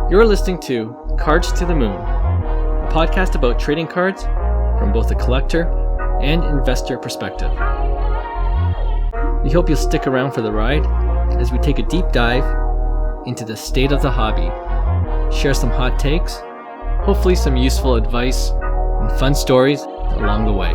You're listening to Cards to the Moon, a podcast about trading cards from both a collector and investor perspective. We hope you'll stick around for the ride as we take a deep dive into the state of the hobby, share some hot takes, hopefully some useful advice, and fun stories along the way.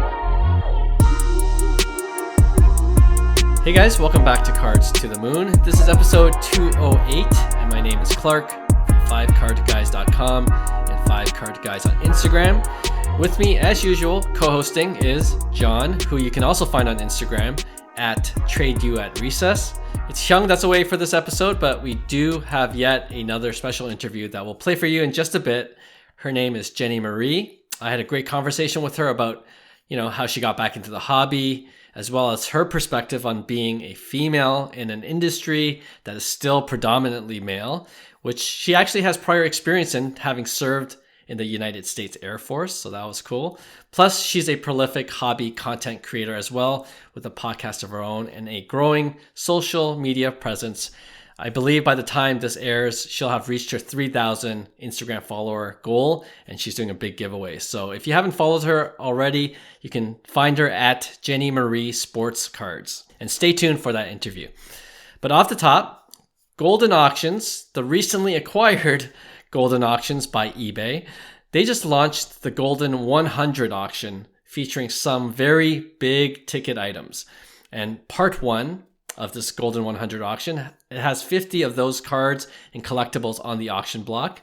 Hey guys, welcome back to Cards to the Moon. This is episode 208, and my name is Clark from 5cardguys.com and 5cardguys on Instagram. With me, as usual, co-hosting is John, who you can also find on Instagram at TradeYouAtRecess. It's Hyung that's away for this episode, but we do have yet another special interview that we'll play for you in just a bit. Her name is Jenny Marie. I had a great conversation with her about, how she got back into the hobby, as well as her perspective on being a female in an industry that is still predominantly male, which she actually has prior experience in, having served in the United States Air Force. So that was cool. Plus, she's a prolific hobby content creator as well, with a podcast of her own and a growing social media presence. I believe by the time this airs, she'll have reached her 3,000 Instagram follower goal, and she's doing a big giveaway. So if you haven't followed her already, you can find her at Jenny Marie Sports Cards. And stay tuned for that interview. But off the top, Goldin Auctions, the recently acquired Goldin Auctions by eBay, they just launched the Goldin 100 auction featuring some very big ticket items. And part one of this Goldin 100 auction, it has 50 of those cards and collectibles on the auction block.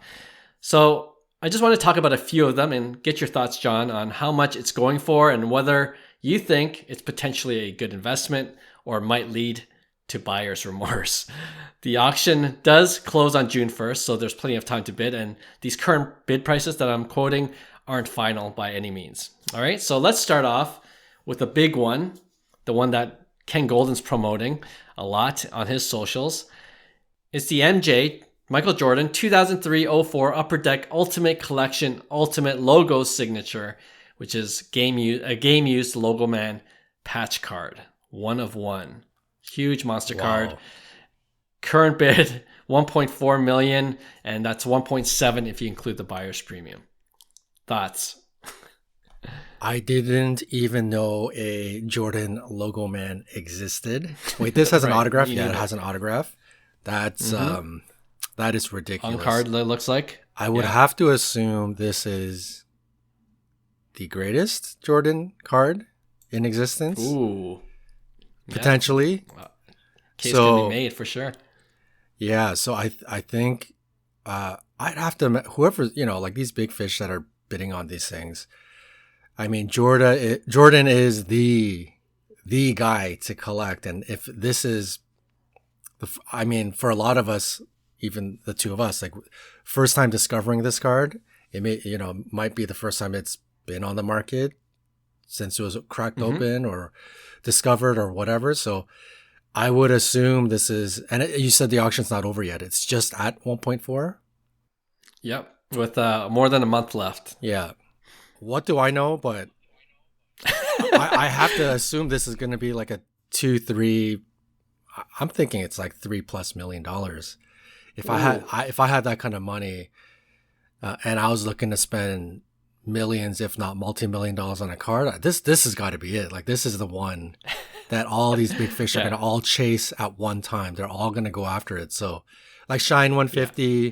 So I just want to talk about a few of them and get your thoughts, John, on how much it's going for and whether you think it's potentially a good investment or might lead to buyer's remorse. The auction does close on June 1st, so there's plenty of time to bid, and these current bid prices that I'm quoting aren't final by any means. All right, so let's start off with a big one, the one that Ken Goldin's promoting a lot on his socials. It's the MJ Michael Jordan 2003-04 Upper Deck Ultimate Collection Ultimate Logo Signature, which is a game-used logoman patch card. 1 of 1. Huge monster card. Current bid, $1.4 million, and that's $1.7 if you include the buyer's premium. Thoughts? I didn't even know a Jordan logo man existed. Wait, this has an autograph? Yeah, it has an autograph. That's that is ridiculous. On card, it looks like. I would have to assume this is the greatest Jordan card in existence. Ooh. Potentially. Yeah. Case can be made for sure. Yeah, so I think I'd have to, whoever, like these big fish that are bidding on these things. I mean, Jordan is the guy to collect. And if this is, for a lot of us, even the two of us, like first time discovering this card, it might be the first time it's been on the market since it was cracked open or discovered or whatever. So I would assume this is, and you said the auction's not over yet. It's just at 1.4? Yep. With more than a month left. Yeah. What do I know? But I have to assume this is going to be like a 2-3. I'm thinking it's like $3+ million. If I had that kind of money, and I was looking to spend millions, if not multi-million dollars on a card, this has got to be it. Like this is the one that all these big fish are going to all chase at one time. They're all going to go after it. So, like Shine 150. Yeah.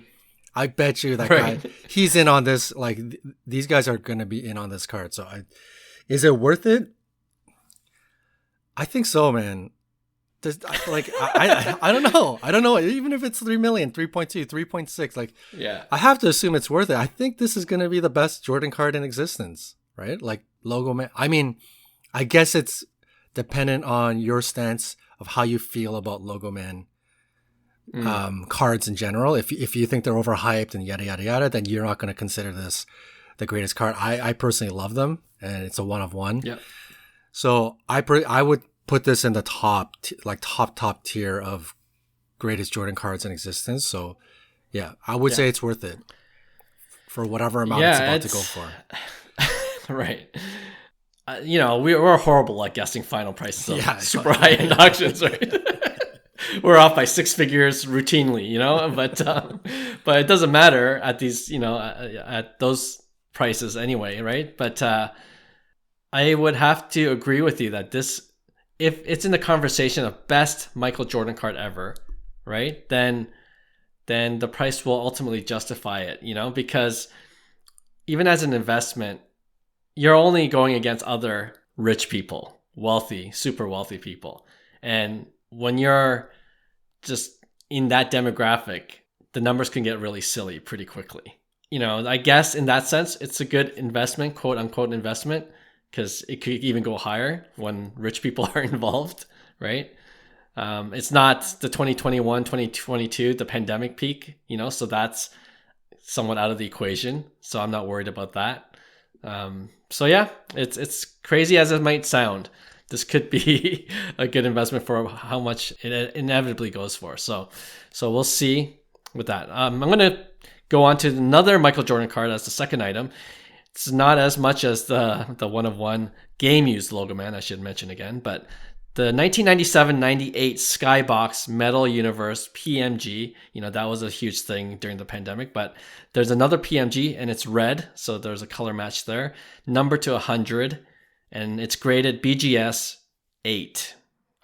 I bet you that guy, he's in on this. Like these guys are going to be in on this card. So is it worth it? I think so, man. I don't know. I don't know. Even if it's 3 million, 3.2, 3.6, I have to assume it's worth it. I think this is going to be the best Jordan card in existence, right? Like logo man. I mean, I guess it's dependent on your stance of how you feel about logo man. Cards in general. If you think they're overhyped and yada yada yada, then you're not going to consider this the greatest card. I personally love them, and it's a 1 of 1. Yeah. So I would put this in the top tier of greatest Jordan cards in existence. So yeah, I would say it's worth it for whatever amount it's about to go for. Right. We're horrible at guessing final prices of super high-end auctions, right? We're off by 6 figures routinely, but it doesn't matter at these, at those prices anyway, right? But I would have to agree with you that this, if it's in the conversation of best Michael Jordan card ever, right? Then the price will ultimately justify it, because even as an investment, you're only going against other rich people, wealthy, super wealthy people. And when you're just in that demographic, the numbers can get really silly pretty quickly. I guess in that sense, it's a good investment, quote unquote investment, because it could even go higher when rich people are involved, right? It's not the 2021, 2022, the pandemic peak, so that's somewhat out of the equation. So I'm not worried about that. So yeah, it's crazy as it might sound. This could be a good investment for how much it inevitably goes for. So we'll see with that. I'm going to go on to another Michael Jordan card as the second item. It's not as much as the one-of-one game-used logoman, I should mention again, but the 1997-98 Skybox Metal Universe PMG, that was a huge thing during the pandemic, but there's another PMG and it's red, so there's a color match there. Number to 100, and it's graded BGS 8.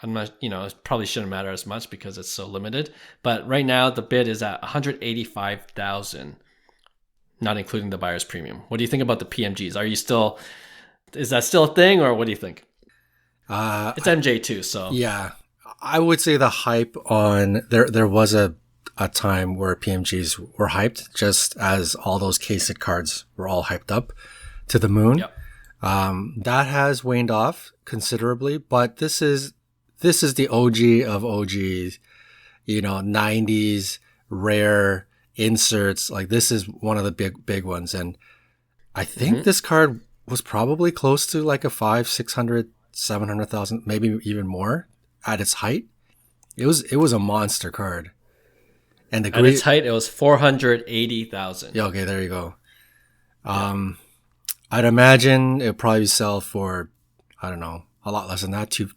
I'm not, it probably shouldn't matter as much because it's so limited, but right now the bid is at $185,000, not including the buyer's premium. What do you think about the PMGs? Is that still a thing, or what do you think? It's MJ too, so yeah, I would say the hype on there was a time where PMGs were hyped, just as all those cased cards were all hyped up to the moon. Yep. That has waned off considerably, but this is the OG of OGs, 90s rare inserts. Like, this is one of the big ones, and I think this card was probably close to like a 500,000, 600,000, 700,000, maybe even more at its height. It was a monster card, and at its height it was 480,000. Yeah, okay, there you go. I'd imagine it'll probably sell for, I don't know, a lot less than that, 200,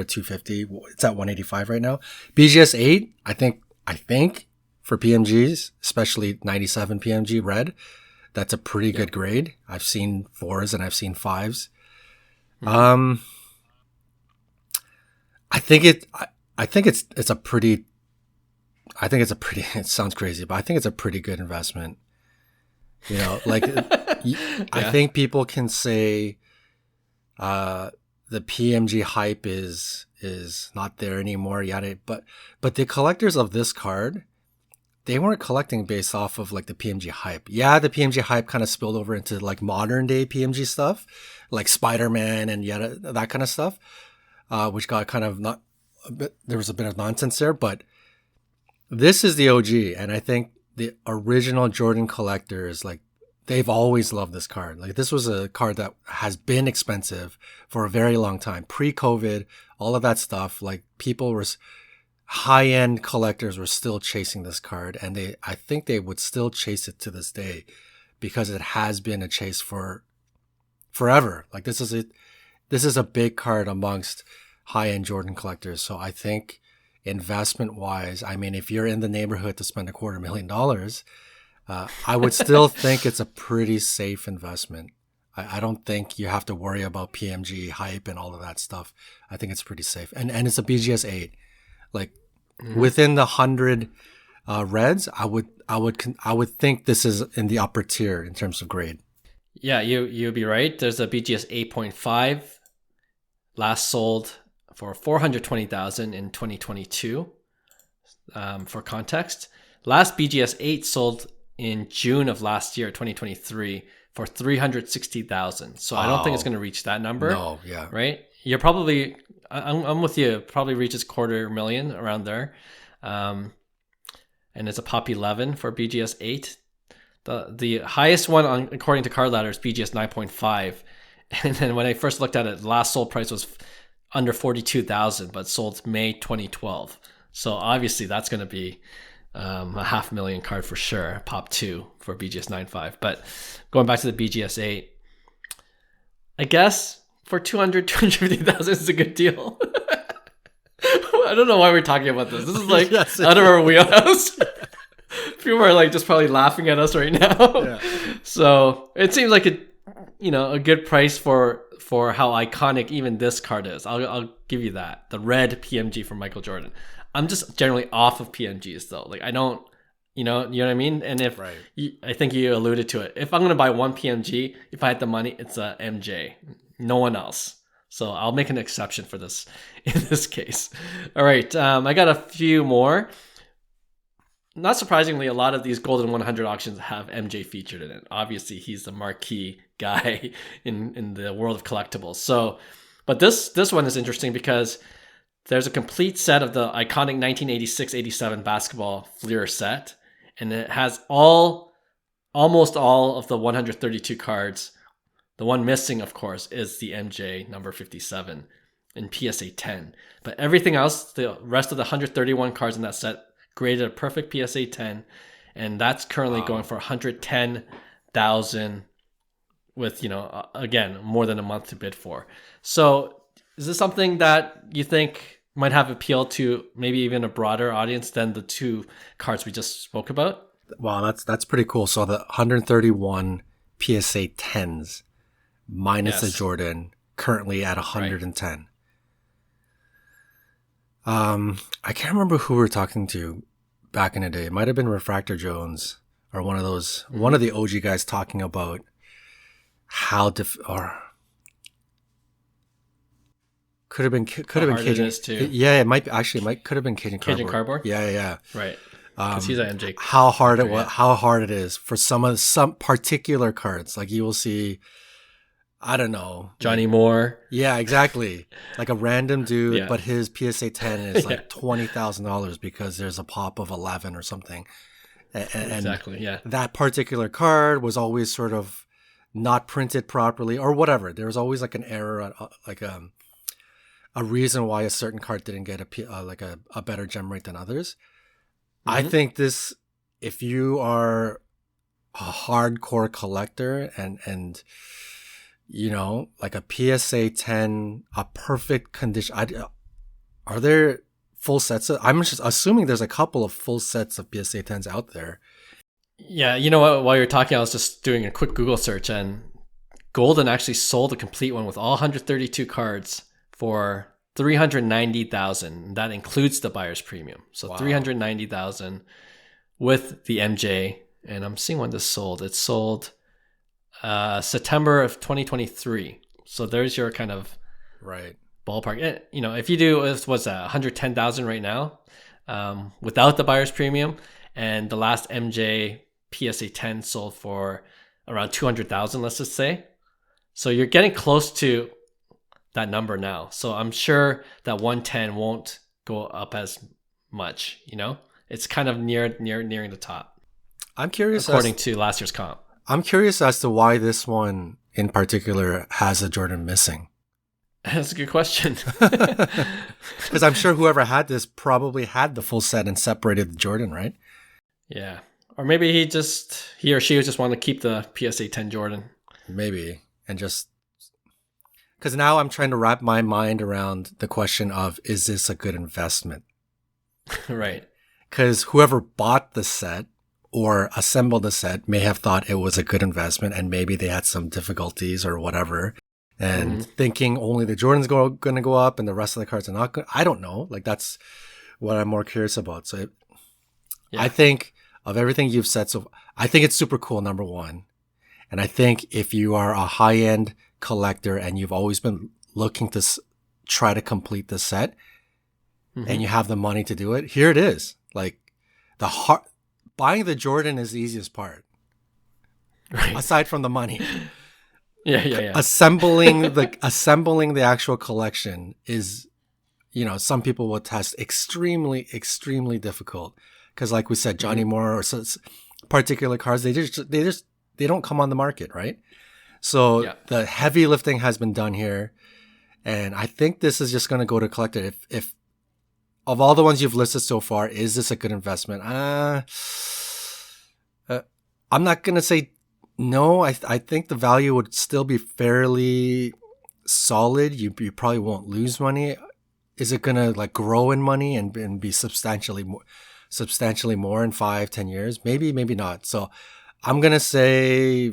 250. It's at 185 right now. BGS 8, I think for PMGs, especially 97 PMG red, that's a pretty good grade. I've seen 4s and I've seen 5s. I think it's a pretty, it sounds crazy, but I think it's a pretty good investment. I think people can say, the PMG hype is not there anymore, yada. But the collectors of this card, they weren't collecting based off of like the PMG hype. Yeah, the PMG hype kind of spilled over into like modern day PMG stuff, like Spider-Man and yada, that kind of stuff, which got kind of there was a bit of nonsense there. But this is the OG, and I think the original Jordan collectors, like, they've always loved this card. Like, this was a card that has been expensive for a very long time. Pre-COVID, all of that stuff, like, high-end collectors were still chasing this card, and I think they would still chase it to this day because it has been a chase for forever. Like, this is a big card amongst high-end Jordan collectors. So I think investment-wise, I mean, if you're in the neighborhood to spend $250,000, I would still think it's a pretty safe investment. I don't think you have to worry about PMG hype and all of that stuff. I think it's pretty safe. And it's a BGS 8. Like, within the 100 reds, I would think this is in the upper tier in terms of grade. Yeah, you'd be right. There's a BGS 8.5 last sold for $420,000 in 2022. For context, last BGS 8 sold in June of last year, 2023, for $360,000. So I don't think it's going to reach that number. No, yeah. Right? You're probably, I'm with you, probably reaches $250,000 around there. And it's a Pop 11 for BGS 8. The highest one according to Card Ladder is BGS 9.5. And then when I first looked at it, last sold price was under $42,000, but sold May 2012. So obviously that's going to be a $500,000 card for sure. Pop 2 for BGS 9.5. But going back to the BGS 8, I guess for $250,000 is a good deal. I don't know why we're talking about this. This is like out of our wheelhouse. People are like just probably laughing at us right now. Yeah. So it seems like a good price for how iconic even this card is. I'll give you that. The red PMG from Michael Jordan. I'm just generally off of PMGs though. Like I don't, you know what I mean? And if I think you alluded to it, if I'm going to buy one PMG, if I had the money, it's a MJ, no one else. So I'll make an exception for this in this case. All right. I got a few more. Not surprisingly, a lot of these Goldin 100 auctions have MJ featured in it. Obviously, he's the marquee guy in the world of collectibles. So, but this one is interesting because there's a complete set of the iconic 1986-87 basketball Fleer set, and it has almost all of the 132 cards. The one missing, of course, is the MJ number 57 in PSA 10. But everything else, the rest of the 131 cards in that set, graded a perfect PSA 10, and that's currently going for $110,000 with, again, more than a month to bid for. So is this something that you think might have appeal to maybe even a broader audience than the two cards we just spoke about? Wow, that's pretty cool. So the 131 PSA 10s minus the Jordan currently at 110. I can't remember who we were talking to back in the day. It might have been Refractor Jones or one of the OG guys talking about how could have been Cajun. Yeah, it might could have been Cajun Cardboard. Yeah. Right. Because he's an MJ. How hard it is for some particular cards. Like you will see, I don't know, Johnny Moore. Yeah, exactly. Like a random dude, but his PSA 10 is like $20,000 because there's a pop of 11 or something. And exactly. Yeah. That particular card was always sort of not printed properly or whatever. There was always like an error, like a reason why a certain card didn't get a better gem rate than others. I think this, if you are a hardcore collector and like a PSA 10, a perfect condition. Are there full sets? I'm just assuming there's a couple of full sets of PSA 10s out there. Yeah, you know what? While you're talking, I was just doing a quick Google search, and Goldin actually sold a complete one with all 132 cards for $390,000. That includes the buyer's premium. So wow. $390,000 with the MJ. And I'm seeing when this sold. It sold September of 2023. So there's your kind of ballpark. If you do what's that, 110,000 right now, without the buyer's premium, and the last MJ PSA 10 sold for around 200,000, let's just say. So you're getting close to that number now. So I'm sure that 110 won't go up as much. It's kind of nearing the top. I'm curious, according to last year's comp. I'm curious as to why this one in particular has a Jordan missing. That's a good question. Because I'm sure whoever had this probably had the full set and separated the Jordan, right? Yeah. Or maybe he or she just wanted to keep the PSA 10 Jordan. Maybe. And just... Because now I'm trying to wrap my mind around the question of, is this a good investment? Right. Because whoever bought the set or assembled the set may have thought it was a good investment, and maybe they had some difficulties or whatever, and thinking only the Jordan's going to go up and the rest of the cards are not good. I don't know. Like, that's what I'm more curious about. So I think of everything you've said, so I think it's super cool, number one. And I think if you are a high-end collector and you've always been looking to try to complete the set and you have the money to do it, here it is. Like, buying the Jordan is the easiest part, aside from the money. Yeah. Assembling the actual collection is, some people will test extremely, extremely difficult because, like we said, Johnny Moore or particular cards, they don't come on the market, right? So the heavy lifting has been done here, and I think this is just going to go to collector. If of all the ones you've listed so far, is this a good investment? I'm not going to say no. I think the value would still be fairly solid. You probably won't lose money. Is it going to grow in money and be substantially substantially more in 5-10 years? Maybe, maybe not. So I'm gonna say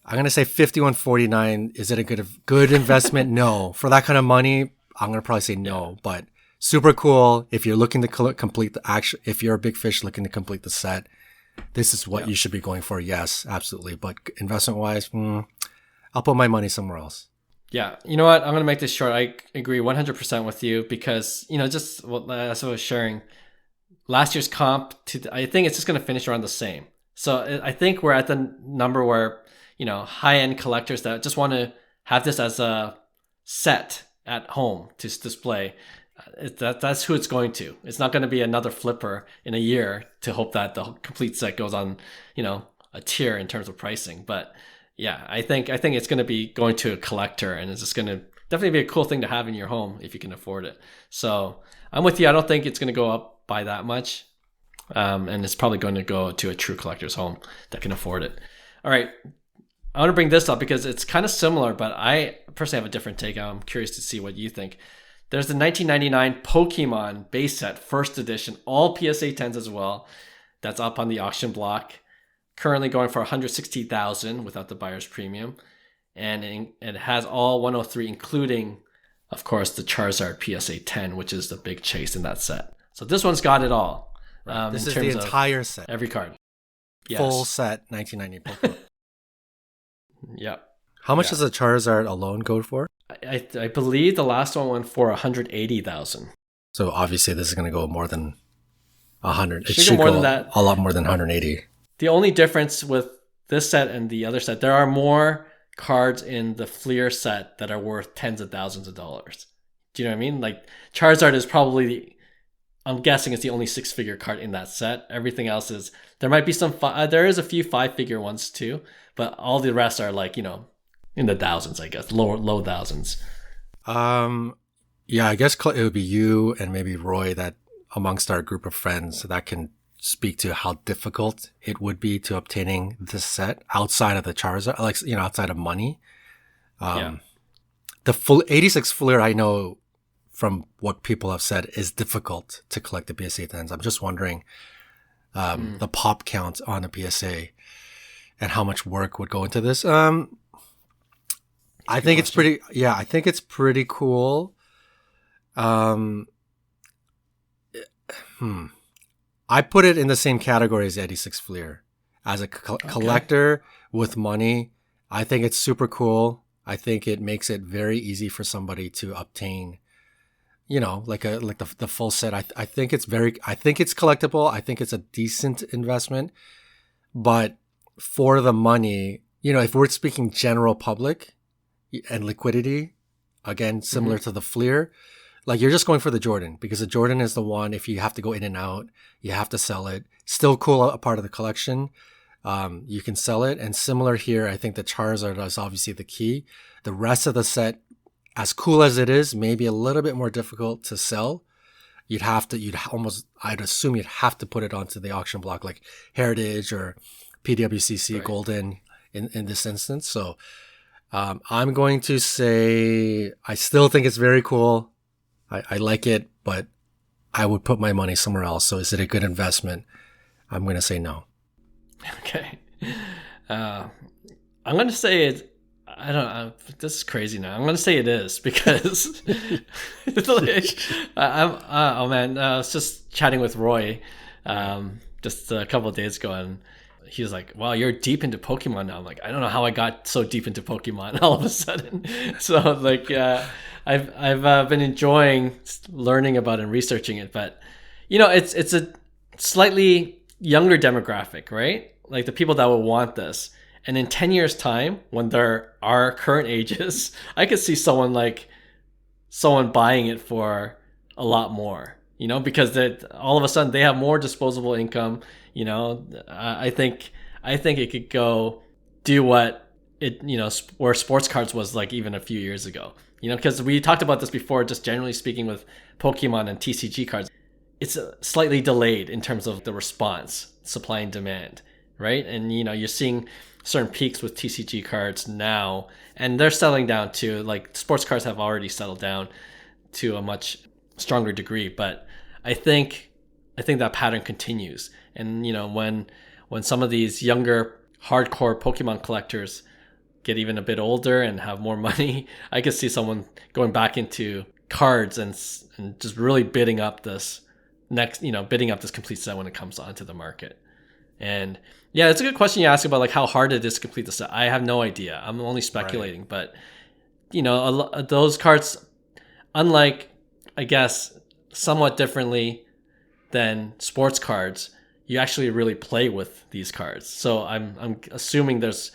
5149. Is it a good investment? No. For that kind of money, I'm gonna probably say no. Yeah. But super cool. If you're looking to complete if you're a big fish looking to complete the set, this is what you should be going for. Yes, absolutely. But investment wise, I'll put my money somewhere else. Yeah. You know what? I'm going to make this short. I agree 100% with you because, just as I was sharing, last year's comp, I think it's just going to finish around the same. So I think we're at the number where, high-end collectors that just want to have this as a set at home to display, that's who it's going to. It's not going to be another flipper in a year to hope that the complete set goes on, a tier in terms of pricing. But yeah, I think it's going to be going to a collector, and it's just going to definitely be a cool thing to have in your home if you can afford it. So I'm with you. I don't think it's going to go up by that much. And it's probably going to go to a true collector's home that can afford it. All right. I want to bring this up because it's kind of similar, but I personally have a different take. I'm curious to see what you think. There's the 1999 Pokemon base set, first edition, all PSA 10s as well. That's up on the auction block. Currently going for $160,000 without the buyer's premium. And it has all 103, including, of course, the Charizard PSA 10, which is the big chase in that set. So this one's got it all. This is the entire set. Every card. Yes. Full set, 1990 Pokemon. Yep. How much does the Charizard alone go for? I believe the last one went for $180,000. So obviously this is going to go more than 100. It should go more than that. A lot more than 180. The only difference with this set and the other set, there are more cards in the Fleer set that are worth tens of thousands of dollars. Do you know what I mean? Like Charizard is probably I'm guessing it's the only 6-figure card in that set. Everything else is, there might be there is a few 5-figure ones too, but all the rest are like, in the thousands, I guess, low thousands. Yeah, I guess it would be you and maybe Roy that amongst our group of friends that can speak to how difficult it would be to obtaining this set outside of the Charizard, like, outside of money. The full 86 Fleer, I know from what people have said, is difficult to collect the PSA 10s. I'm just wondering the pop count on a PSA and how much work would go into this. I think it's pretty. Yeah, I think it's pretty cool. I put it in the same category as 86 Fleer. As a collector with money, I think it's super cool. I think it makes it very easy for somebody to obtain, like the full set. I think it's collectible. I think it's a decent investment, but for the money, if we're speaking general public and liquidity, again, similar to the Fleer, like you're just going for the Jordan because the Jordan is the one, if you have to go in and out, you have to sell it. Still cool, a part of the collection. You can sell it. And similar here, I think the Charizard is obviously the key. The rest of the set, as cool as it is, maybe a little bit more difficult to sell. I'd assume you'd have to put it onto the auction block like Heritage or PWCC, right. Goldin in this instance. So I'm going to say I still think it's very cool. I like it, but I would put my money somewhere else. So is it a good investment? I'm going to say no. Okay. I'm going to say it. I don't know. This is crazy now. I'm going to say it is because I was just chatting with Roy just a couple of days ago, and he was like, wow, you're deep into Pokemon now. I'm like, I don't know how I got so deep into Pokemon all of a sudden. So like, I've been enjoying learning about and researching it, but it's a slightly younger demographic, right? Like the people that will want this. And in 10 years time, when they're our current ages, I could see someone buying it for a lot more, because all of a sudden they have more disposable income. I think it could go do what it, where sports cards was like even a few years ago, because we talked about this before, just generally speaking with Pokemon and TCG cards, it's slightly delayed in terms of the response, supply and demand, right? And, you're seeing certain peaks with TCG cards now, and they're settling down too. Like sports cards have already settled down to a much stronger degree, but I think that pattern continues. And when some of these younger hardcore Pokemon collectors get even a bit older and have more money, I could see someone going back into cards and just really bidding up this complete set when it comes onto the market. And yeah, it's a good question you ask about like how hard it is to complete the set. I have no idea. I'm only speculating, right. But those cards, unlike, I guess, somewhat differently than sports cards, you actually really play with these cards. So I'm assuming there's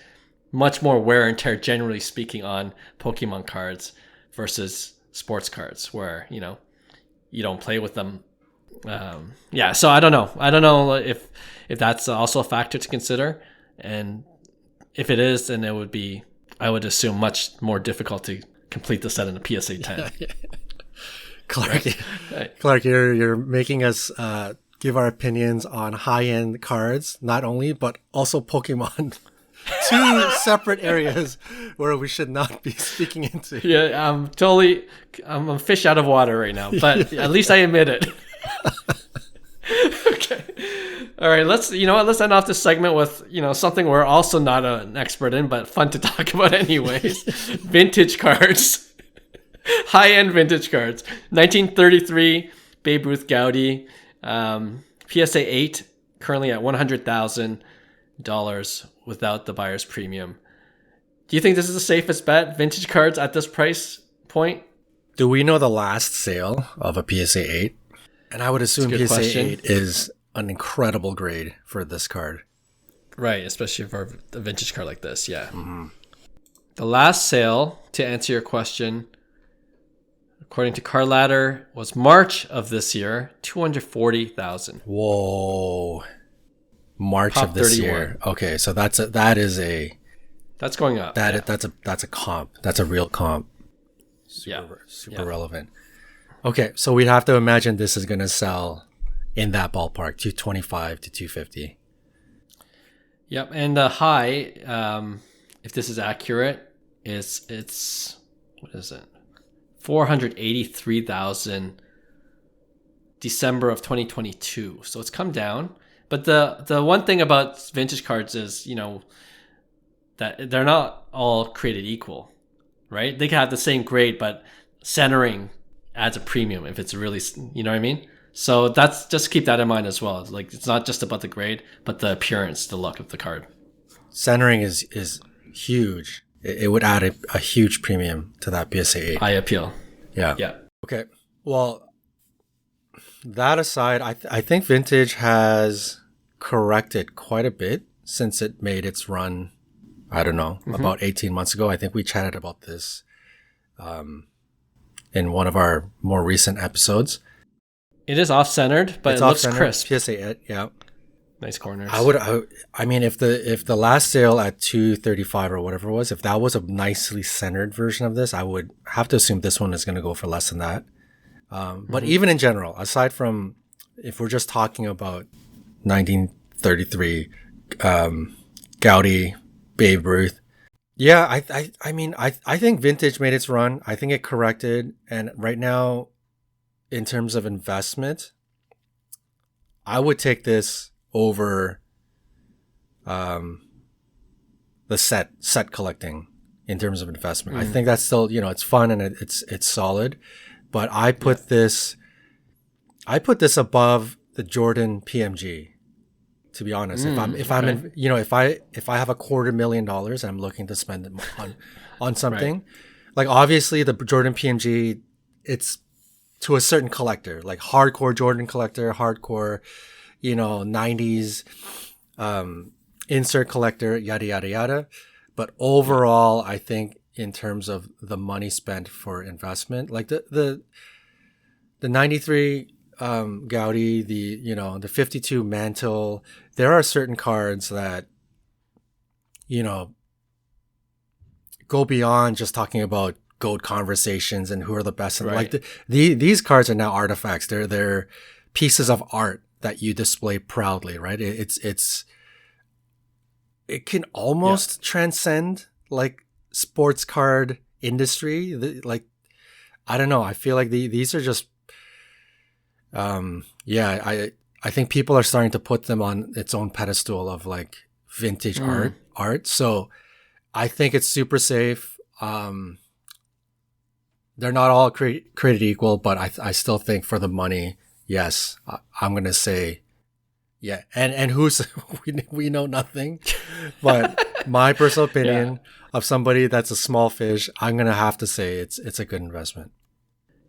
much more wear and tear, generally speaking, on Pokemon cards versus sports cards, where you don't play with them. So I don't know if that's also a factor to consider, and if it is, then it would be, I would assume, much more difficult to complete the set in a PSA 10. Clark, right. Clark, you're making us give our opinions on high-end cards, not only, but also Pokemon. Two separate areas where we should not be speaking into. Yeah, I'm a fish out of water right now, but at least I admit it. Okay. All right, let's end off this segment with, something we're also not an expert in, but fun to talk about anyways. Vintage cards. High-end vintage cards. 1933 Babe Ruth Goudey, PSA 8, currently at $100,000 without the buyer's premium. Do you think this is the safest bet, vintage cards at this price point? Do we know the last sale of a PSA 8? And I would assume PSA 8 is an incredible grade for this card. Right, especially for a vintage card like this, yeah. Mm-hmm. The last sale, to answer your question, according to Card Ladder, was March of this year, $240,000. Whoa. March Top of this 31. year. Okay, so that's going up. That's a comp. That's a real comp. Super relevant. Okay, so we'd have to imagine this is going to sell in that ballpark, 225 to 250. Yep, and the high, if this is accurate, it's what is it? 483,000 December of 2022. So it's come down. But the one thing about vintage cards is, that they're not all created equal, right? They can have the same grade, but centering adds a premium if it's really, you know what I mean? So that's, just keep that in mind as well. Like, it's not just about the grade, but the appearance, the look of the card. Centering is huge. It would add a huge premium to that PSA 8. Eye appeal. Yeah. Okay. Well, that aside, I think vintage has corrected quite a bit since it made its run, I don't know, about 18 months ago. I think we chatted about this in one of our more recent episodes. It is off-centered, but it looks crisp. PSA 8, yeah. Nice corners. I mean, if the last sale at 235 or whatever it was, if that was a nicely centered version of this, I would have to assume this one is going to go for less than that. But even in general, aside from, if we're just talking about 1933 Goudey, Babe Ruth, yeah, I think vintage made its run. I think it corrected, and right now, in terms of investment, I would take this over the set collecting in terms of investment. I think that's still, it's fun and it's solid, but I put this above the Jordan PMG, to be honest. If I have $250,000 and I'm looking to spend it on something, right. Like obviously the Jordan PMG, it's to a certain collector, like hardcore Jordan collector, hardcore 90s insert collector, yada yada yada. But overall, I think in terms of the money spent for investment, like the 93 Goudey, the 52 Mantle, there are certain cards that go beyond just talking about GOAT conversations and who are the best. Right. Like these cards are now artifacts. They're pieces of art that you display proudly, right? It can almost transcend like sports card industry. Like, I don't know. I feel like these are just Yeah, I think people are starting to put them on its own pedestal of like vintage art. So I think it's super safe. They're not all created equal, but I still think for the money, yes, I'm gonna say yeah. And who's we know nothing, but my personal opinion of somebody that's a small fish, I'm gonna have to say it's a good investment.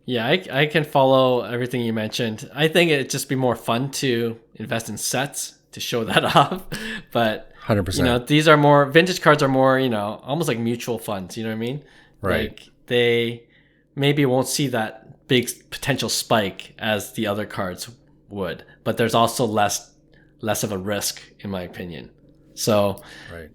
Yeah, I can follow everything you mentioned. I think it'd just be more fun to invest in sets to show that off. But 100%. these are more vintage cards are more, almost like mutual funds, you know what I mean? Right. Like they maybe won't see that big potential spike as the other cards would, but there's also less of a risk in my opinion. So, Right.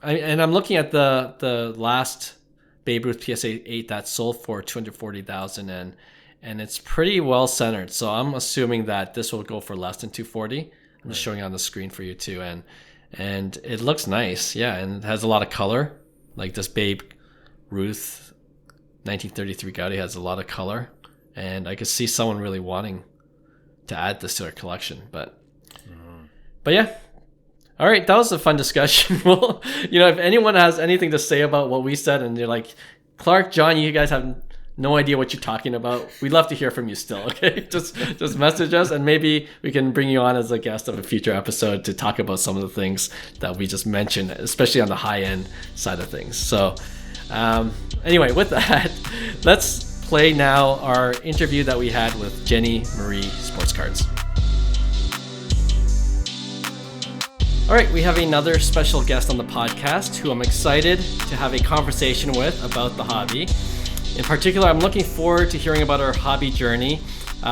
I'm looking at the last Babe Ruth PSA 8 that sold for 240,000 and it's pretty well centered. So I'm assuming that this will go for less than 240. I'm just showing it on the screen for you too, and it looks nice. Yeah, and it has a lot of color. Like this Babe Ruth 1933 Goudey has a lot of color, and I could see someone really wanting to add this to their collection. But yeah. All right, that was a fun discussion. Well, if anyone has anything to say about what we said and you're like, Clark, John, you guys have no idea what you're talking about, we'd love to hear from you still, okay? Just message us and maybe we can bring you on as a guest of a future episode to talk about some of the things that we just mentioned, especially on the high-end side of things. So anyway, with that, let's play now our interview that we had with Jenny Marie Sports Cards. All right, we have another special guest on the podcast who I'm excited to have a conversation with about the hobby. In particular, I'm looking forward to hearing about her hobby journey,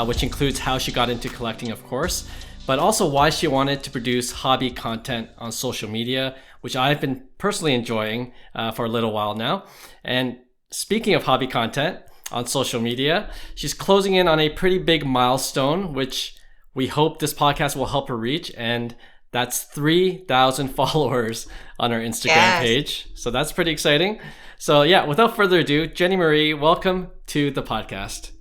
which includes how she got into collecting, of course, but also why she wanted to produce hobby content on social media, which I've been personally enjoying for a little while now. And speaking of hobby content on social media, she's closing in on a pretty big milestone, which we hope this podcast will help her reach. And that's 3,000 followers on our Instagram page. So that's pretty exciting. So yeah, without further ado, Jenny Marie, welcome to the podcast.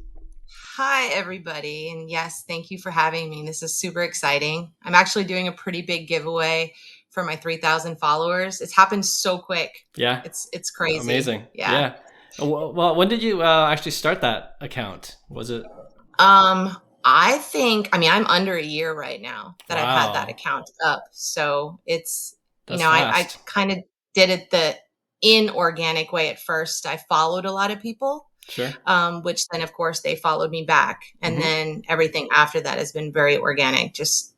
Hi, everybody. And yes, thank you for having me. This is super exciting. I'm actually doing a pretty big giveaway for my 3,000 followers. It's happened so quick. Yeah. It's crazy. Amazing. Yeah. Well, when did you actually start that account? Was it? I'm under a year right now that I've had that account up. So it's, I kind of did it the inorganic way at first. I followed a lot of people, sure. Which then of course they followed me back. And then everything after that has been very organic, just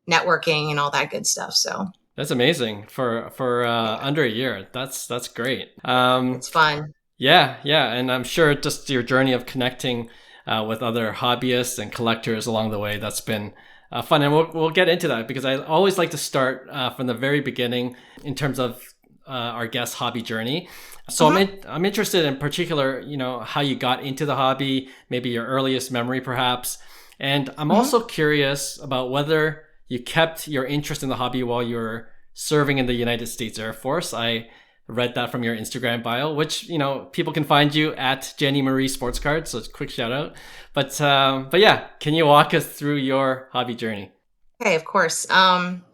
networking and all that good stuff. So that's amazing for under a year. That's great. It's fun. Yeah. And I'm sure just your journey of connecting with other hobbyists and collectors along the way, that's been fun. And we'll get into that because I always like to start from the very beginning in terms of our guest hobby journey. So I'm interested in particular, how you got into the hobby, maybe your earliest memory perhaps. And I'm also curious about whether you kept your interest in the hobby while you were serving in the United States Air Force. I read that from your Instagram bio, which, people can find you at Jenny Marie Sports Cards. So it's a quick shout out. But yeah, can you walk us through your hobby journey? Okay, of course.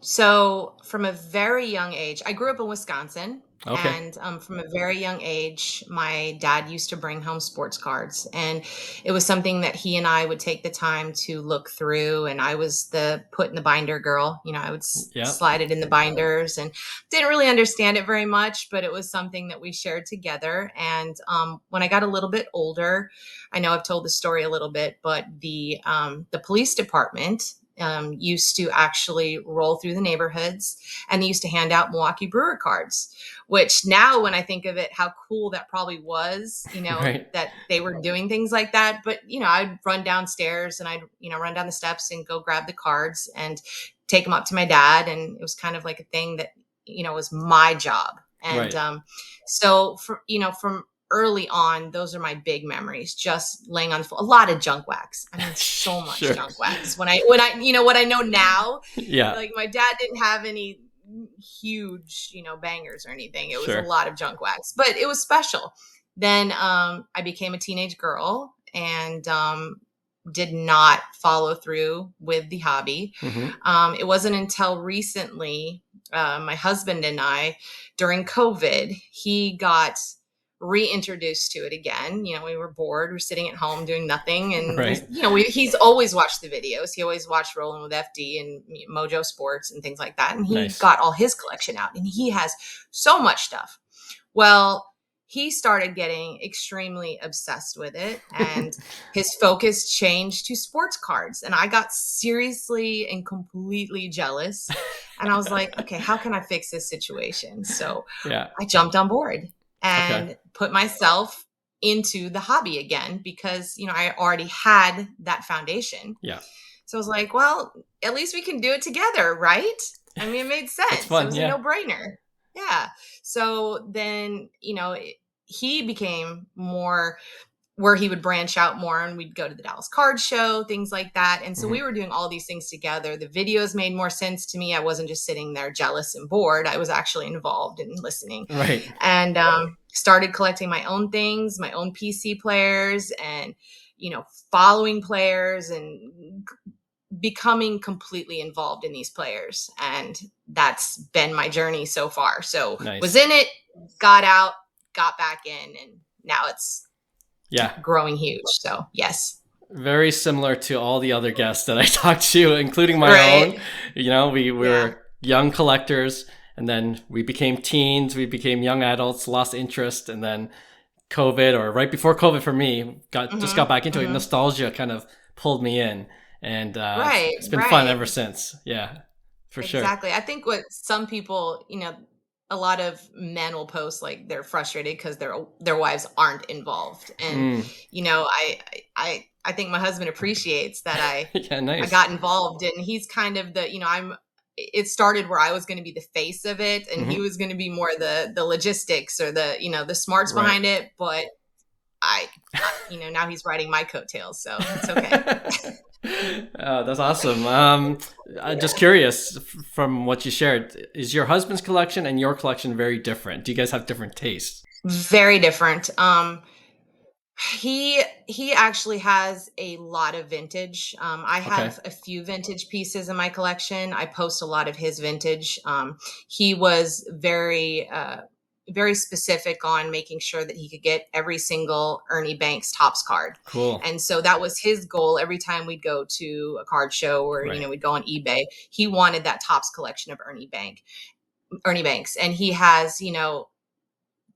So from a very young age, I grew up in Wisconsin. Okay. And from a very young age, my dad used to bring home sports cards. And it was something that he and I would take the time to look through. And I was the put in the binder girl. I would slide it in the binders and didn't really understand it very much, but it was something that we shared together. And when I got a little bit older, I know I've told the story a little bit, but the police department used to actually roll through the neighborhoods and they used to hand out Milwaukee Brewer cards, which now when I think of it, how cool that probably was, Right. that they were doing things like that. But, I'd run downstairs and I'd, run down the steps and go grab the cards and take them up to my dad. And it was kind of like a thing that, was my job. And so from early on, those are my big memories, just laying on a lot of junk wax. I mean, so much junk wax. When I what I know now, like my dad didn't have any huge, bangers or anything. It was a lot of junk wax, but it was special. Then I became a teenage girl and did not follow through with the hobby. It wasn't until recently, my husband and I, during COVID, he got reintroduced to it again. You know, we were bored, we're sitting at home doing nothing, and Right. he's always watched the videos. He always watched Rolling with FD and Mojo Sports and things like that, and he Nice. got all his collection out, and he has so much stuff. Well, he started getting extremely obsessed with it, and his focus changed to sports cards, and I got seriously and completely jealous, and I was like, okay, how can I fix this situation? So Yeah. I jumped on board and put myself into the hobby again, because, you know, I already had that foundation. Yeah. So I was like, well, at least we can do it together, right? I mean, it made sense. fun, It was yeah. a no-brainer. Yeah. So then, you know, he became more where he would branch out more, and we'd go to the Dallas card show, things like that. And so we were doing all these things together. The videos made more sense to me. I wasn't just sitting there jealous and bored. I was actually involved in listening. Right. And started collecting my own things, my own PC players, and, you know, following players and becoming completely involved in these players. And that's been my journey so far. So Nice. was in it, got out, got back in, and now it's growing huge. So yes. Very similar to all the other guests that I talked to, including my own. You know, we were young collectors, and then we became teens, we became young adults, lost interest, and then COVID, or right before COVID for me, just got back into it. Nostalgia kind of pulled me in, and it's been fun ever since. Yeah, for sure. Exactly. I think what some people, you know, a lot of men will post like they're frustrated because their wives aren't involved, and you know, I think my husband appreciates that I got involved, and he's kind of the, you know, it started where I was going to be the face of it, and he was going to be more the logistics or the, you know, the smarts behind it, but I you know, now he's riding my coattails, so it's okay. That's awesome. I'm just curious, from what you shared, is your husband's collection and your collection very different? Do you guys have different tastes? Very different. He actually has a lot of vintage. I have a few vintage pieces in my collection. I post a lot of his vintage. He was very specific on making sure that he could get every single Ernie Banks Topps card. Cool. And so that was his goal every time we'd go to a card show, or, you know, we'd go on eBay. He wanted that Topps collection of Ernie Banks. And he has, you know,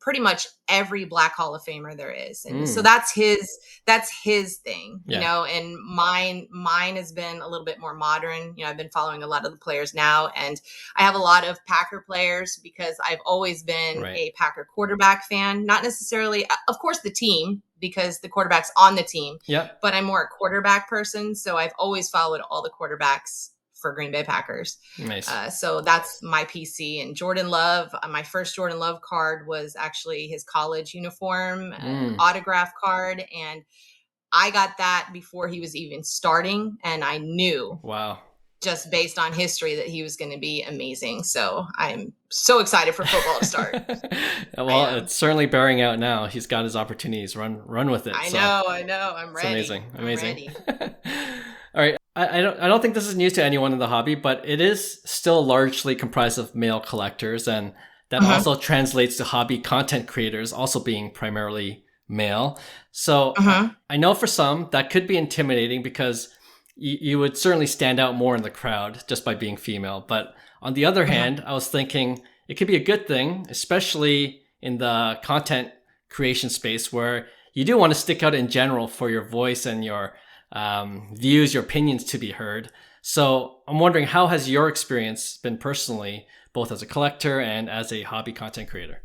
pretty much every Black Hall of Famer there is. And so that's his thing, you know, and mine has been a little bit more modern. You know, I've been following a lot of the players now, and I have a lot of Packer players because I've always been a Packer quarterback fan, not necessarily, of course, the team, because the quarterback's on the team, but I'm more a quarterback person. So I've always followed all the quarterbacks for Green Bay Packers. Nice. So that's my PC. And Jordan Love, my first Jordan Love card was actually his college uniform autograph card. And I got that before he was even starting. And I knew, just based on history, that he was going to be amazing. So I'm so excited for football to start. Well, it's certainly bearing out now. He's got his opportunities. Run with it. I know. I'm ready. It's amazing. All right. I don't think this is news to anyone in the hobby, but it is still largely comprised of male collectors, and that also translates to hobby content creators also being primarily male. So I know for some that could be intimidating, because you would certainly stand out more in the crowd just by being female. But on the other hand, I was thinking it could be a good thing, especially in the content creation space, where you do want to stick out in general for your voice and your views, your opinions to be heard. So I'm wondering, how has your experience been personally, both as a collector and as a hobby content creator?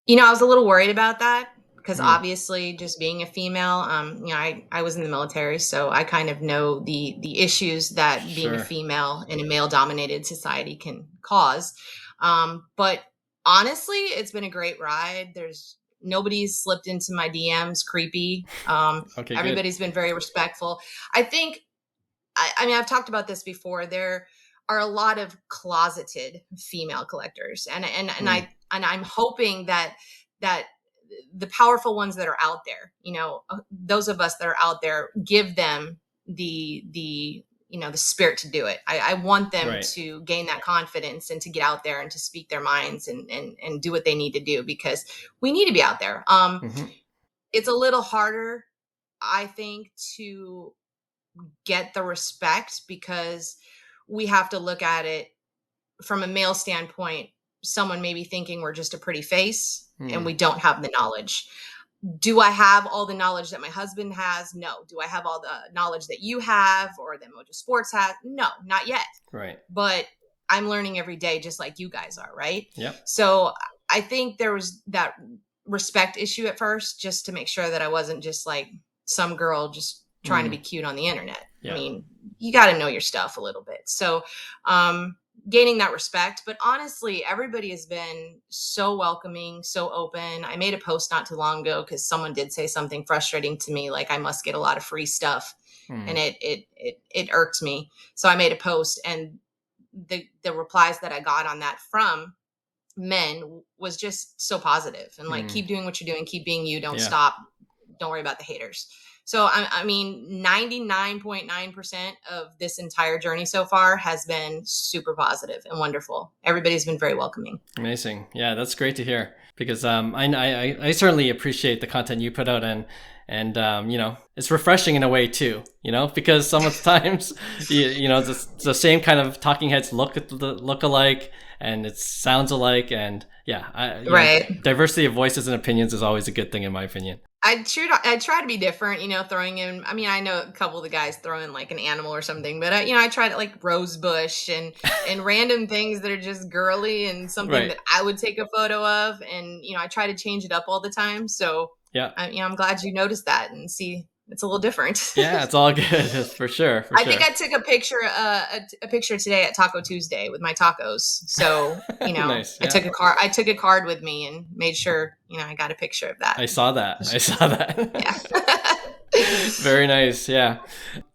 You know, I was a little worried about that, because obviously, just being a female, you know, I was in the military, so I kind of know the issues that being a female in a male-dominated society can cause. But honestly, it's been a great ride. Nobody's slipped into my DMs creepy. Everybody's been very respectful. I think, I mean, I've talked about this before. There are a lot of closeted female collectors, and I'm hoping that the powerful ones that are out there, those of us that are out there, give them the spirit to do it. I want them to gain that confidence and to get out there and to speak their minds and do what they need to do, because we need to be out there. It's a little harder, I think, to get the respect, because we have to look at it from a male standpoint. Someone may be thinking we're just a pretty face and we don't have the knowledge. Do I have all the knowledge that my husband has? No. Do I have all the knowledge that you have or that Mojo Sports has? No, not yet. Right. But I'm learning every day, just like you guys are, right? Yep. So I think there was that respect issue at first, just to make sure that I wasn't just like some girl just trying to be cute on the internet. Yeah. I mean, you got to know your stuff a little bit. So, gaining that respect. But honestly, everybody has been so welcoming, so open. I made a post not too long ago because someone did say something frustrating to me, like I must get a lot of free stuff, and it irked me. So I made a post, and the replies that I got on that from men was just so positive, and like, keep doing what you're doing, keep being you, don't stop, don't worry about the haters. So, I mean, 99.9% of this entire journey so far has been super positive and wonderful. Everybody's been very welcoming. Amazing. Yeah, that's great to hear, because I certainly appreciate the content you put out, and it's refreshing in a way too, because sometimes, the same kind of talking heads look alike, and it sounds alike, and diversity of voices and opinions is always a good thing, in my opinion. I try to be different, throwing in, I mean, I know a couple of the guys throw in like an animal or something, but I try to like rose bush and random things that are just girly and something that I would take a photo of. And, I try to change it up all the time. So I'm glad you noticed that and see it's a little different. Yeah, it's all good for sure. I think I took a picture today at Taco Tuesday with my tacos. So, nice, yeah. I took a card with me and made sure, I got a picture of that. I saw that. Yeah. Very nice. Yeah.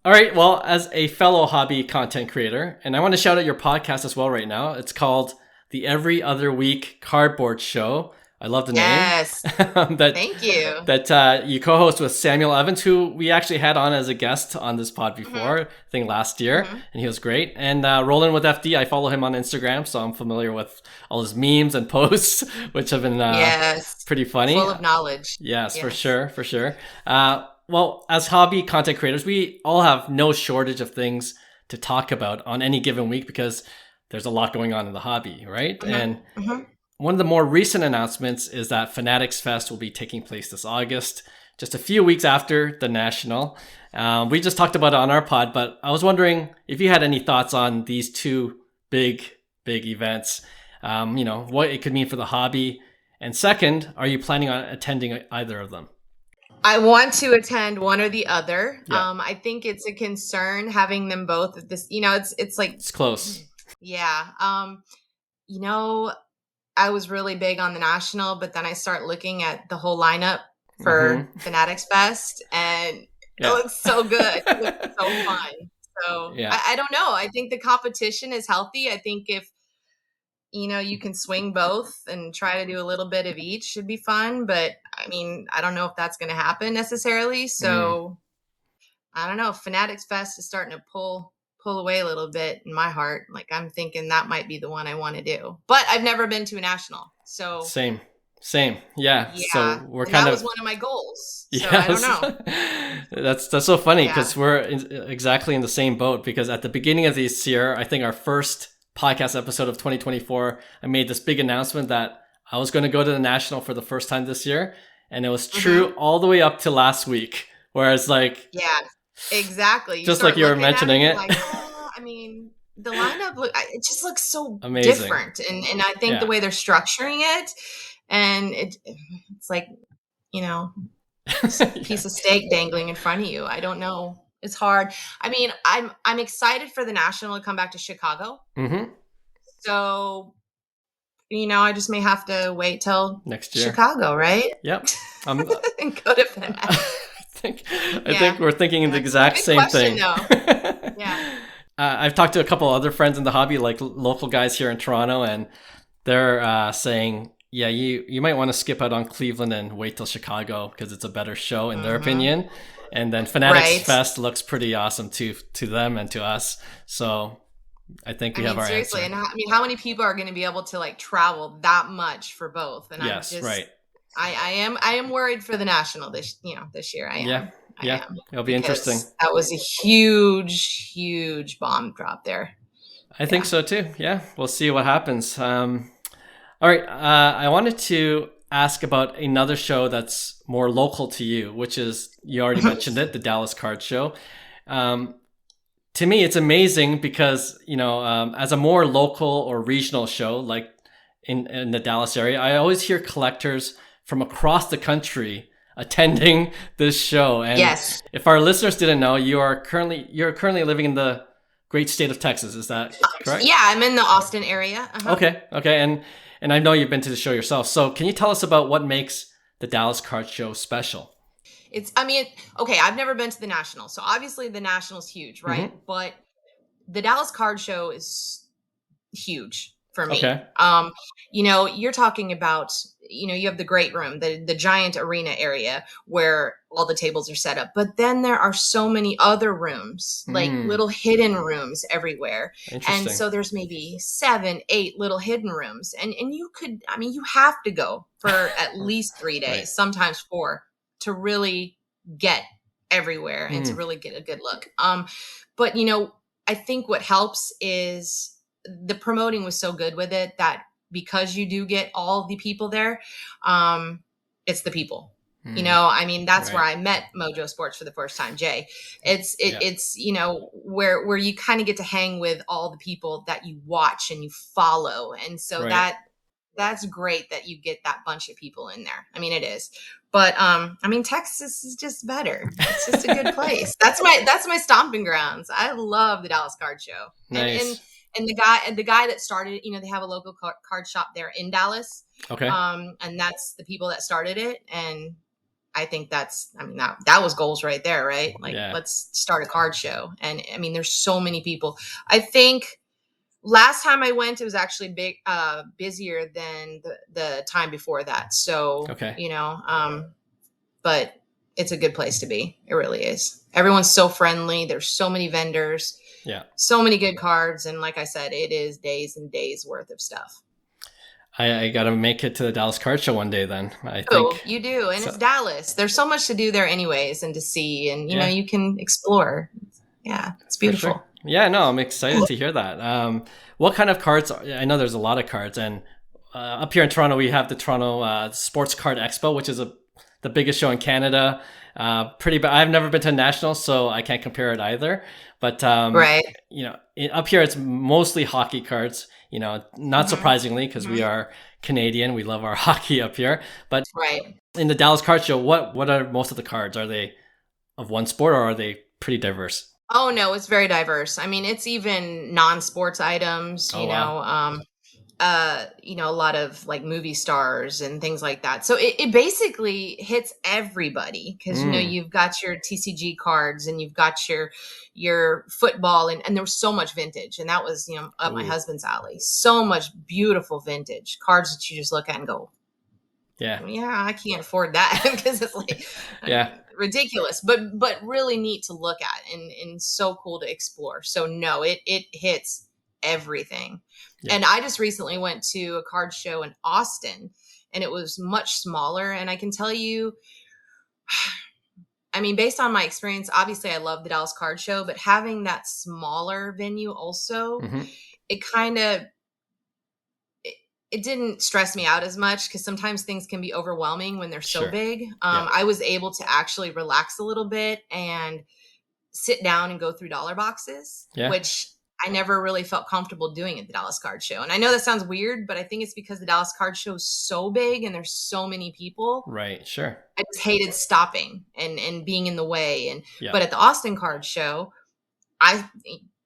All right. Well, as a fellow hobby content creator, and I want to shout out your podcast as well right now. It's called the Every Other Week Cardboard Show. I love the name. Yes. Thank you. That you co-host with Samuel Evans, who we actually had on as a guest on this pod before, I think last year, and he was great. And Roland with FD, I follow him on Instagram, so I'm familiar with all his memes and posts, which have been pretty funny. Full of knowledge. Yes, for sure. Well, as hobby content creators, we all have no shortage of things to talk about on any given week, because there's a lot going on in the hobby, right? And one of the more recent announcements is that Fanatics Fest will be taking place this August, just a few weeks after the National. We just talked about it on our pod, but I was wondering if you had any thoughts on these two big events, what it could mean for the hobby. And second, are you planning on attending either of them? I want to attend one or the other. Yeah. I think it's a concern having them both at this, it's like, it's close. Yeah. I was really big on the National, but then I start looking at the whole lineup for Fanatics Fest, and it looks so good. It looks so fun. So I don't know. I think the competition is healthy. I think if, you can swing both and try to do a little bit of each, should be fun. But I mean, I don't know if that's going to happen necessarily. So I don't know. Fanatics Fest is starting to pull away a little bit in my heart. Like, I'm thinking that might be the one I want to do, but I've never been to a National. So same. Yeah. So that was one of my goals. So I don't know. That's so funny, because we're exactly in the same boat, because at the beginning of this year, I think our first podcast episode of 2024, I made this big announcement that I was going to go to the National for the first time this year. And it was true all the way up to last week, where it's like, exactly. Just like you were mentioning it. Like, I mean, the lineup, it just looks so amazing. Different. And I think the way they're structuring it, and it's like, piece of steak dangling in front of you. I don't know. It's hard. I mean, I'm excited for the National to come back to Chicago. So, I just may have to wait till next year. Chicago, right? Yep. And go to Fanatics. I think we're thinking the exact same thing. Yeah. I've talked to a couple other friends in the hobby, like local guys here in Toronto, and they're saying yeah, you might want to skip out on Cleveland and wait till Chicago because it's a better show in their opinion. And then Fanatics Right. Fest looks pretty awesome to them and to us. So I think we have our seriously, answer. and how many people are going to be able to like travel that much for both? And Yes, I'm just, right. I am worried for the national this year. I am. Yeah, it'll be Because interesting. that was a huge bomb drop there. I think so too. Yeah, we'll see what happens. All right, I wanted to ask about another show that's more local to you, which is, you already mentioned it, the Dallas Card Show. To me, it's amazing because, as a more local or regional show, like in the Dallas area, I always hear collectors from across the country attending this show. And Yes. if our listeners didn't know, you're currently living in the great state of Texas. Is that correct? Yeah, I'm in the Austin area. Okay. And I know you've been to the show yourself. So can you tell us about what makes the Dallas Card Show special? Okay, I've never been to the National. So obviously the National's huge, right? Mm-hmm. But the Dallas Card Show is huge for me. Okay. You're talking about, you have the great room, the giant arena area where all the tables are set up. But then there are so many other rooms, like little hidden rooms everywhere. And so there's maybe 7, 8 little hidden rooms. And you have to go for at least 3 days, Right. sometimes 4, to really get everywhere and to really get a good look. But I think what helps is the promoting was so good with it that because you do get all the people there, it's the people. That's Right. where I met Mojo Sports for the first time, Jay. It's where you kind of get to hang with all the people that you watch and you follow. And so Right. that's great that you get that bunch of people in there. It is. But Texas is just better. It's just a good place. That's my stomping grounds. I love the Dallas Card Show. Nice. And the guy that started, they have a local card shop there in Dallas. Okay. And that's the people that started it. And I think that was goals right there, right? Like, let's start a card show. And there's so many people. I think last time I went, it was actually busier than the time before that. So, Okay. But it's a good place to be. It really is. Everyone's so friendly. There's so many vendors. Yeah. So many good cards. And like I said, it is days and days worth of stuff. I got to make it to the Dallas Card Show one day then, I think. Oh, you do. And it's Dallas. There's so much to do there anyways and to see. And, you can explore. Yeah, it's beautiful. Sure. Yeah, no, I'm excited to hear that. What kind of cards? I know there's a lot of cards. And up here in Toronto, we have the Toronto Sports Card Expo, which is the biggest show in Canada. Pretty bad. I've never been to a national, so I can't compare it either. But right. Up here it's mostly hockey cards. Not surprisingly, because we are Canadian, we love our hockey up here. But right. In the Dallas Card Show, what are most of the cards? Are they of one sport, or are they pretty diverse? Oh no, it's very diverse. It's even non-sports items. Wow. A lot of like movie stars and things like that. So it basically hits everybody because, you've got your TCG cards and you've got your football and there was so much vintage. And that was, up my husband's alley. So much beautiful vintage cards that you just look at and go, yeah, I can't afford that because it's like ridiculous, but really neat to look at and so cool to explore. So no, it hits everything. Yeah. And I just recently went to a card show in Austin and it was much smaller. And I can tell you, based on my experience, obviously I love the Dallas Card Show, but having that smaller venue also, it kind of, it didn't stress me out as much because sometimes things can be overwhelming when they're so big. I was able to actually relax a little bit and sit down and go through dollar boxes, which I never really felt comfortable doing at the Dallas Card Show. And I know that sounds weird, but I think it's because the Dallas Card Show is so big and there's so many people. Right. Sure. I just hated stopping and being in the way. But at the Austin Card Show, I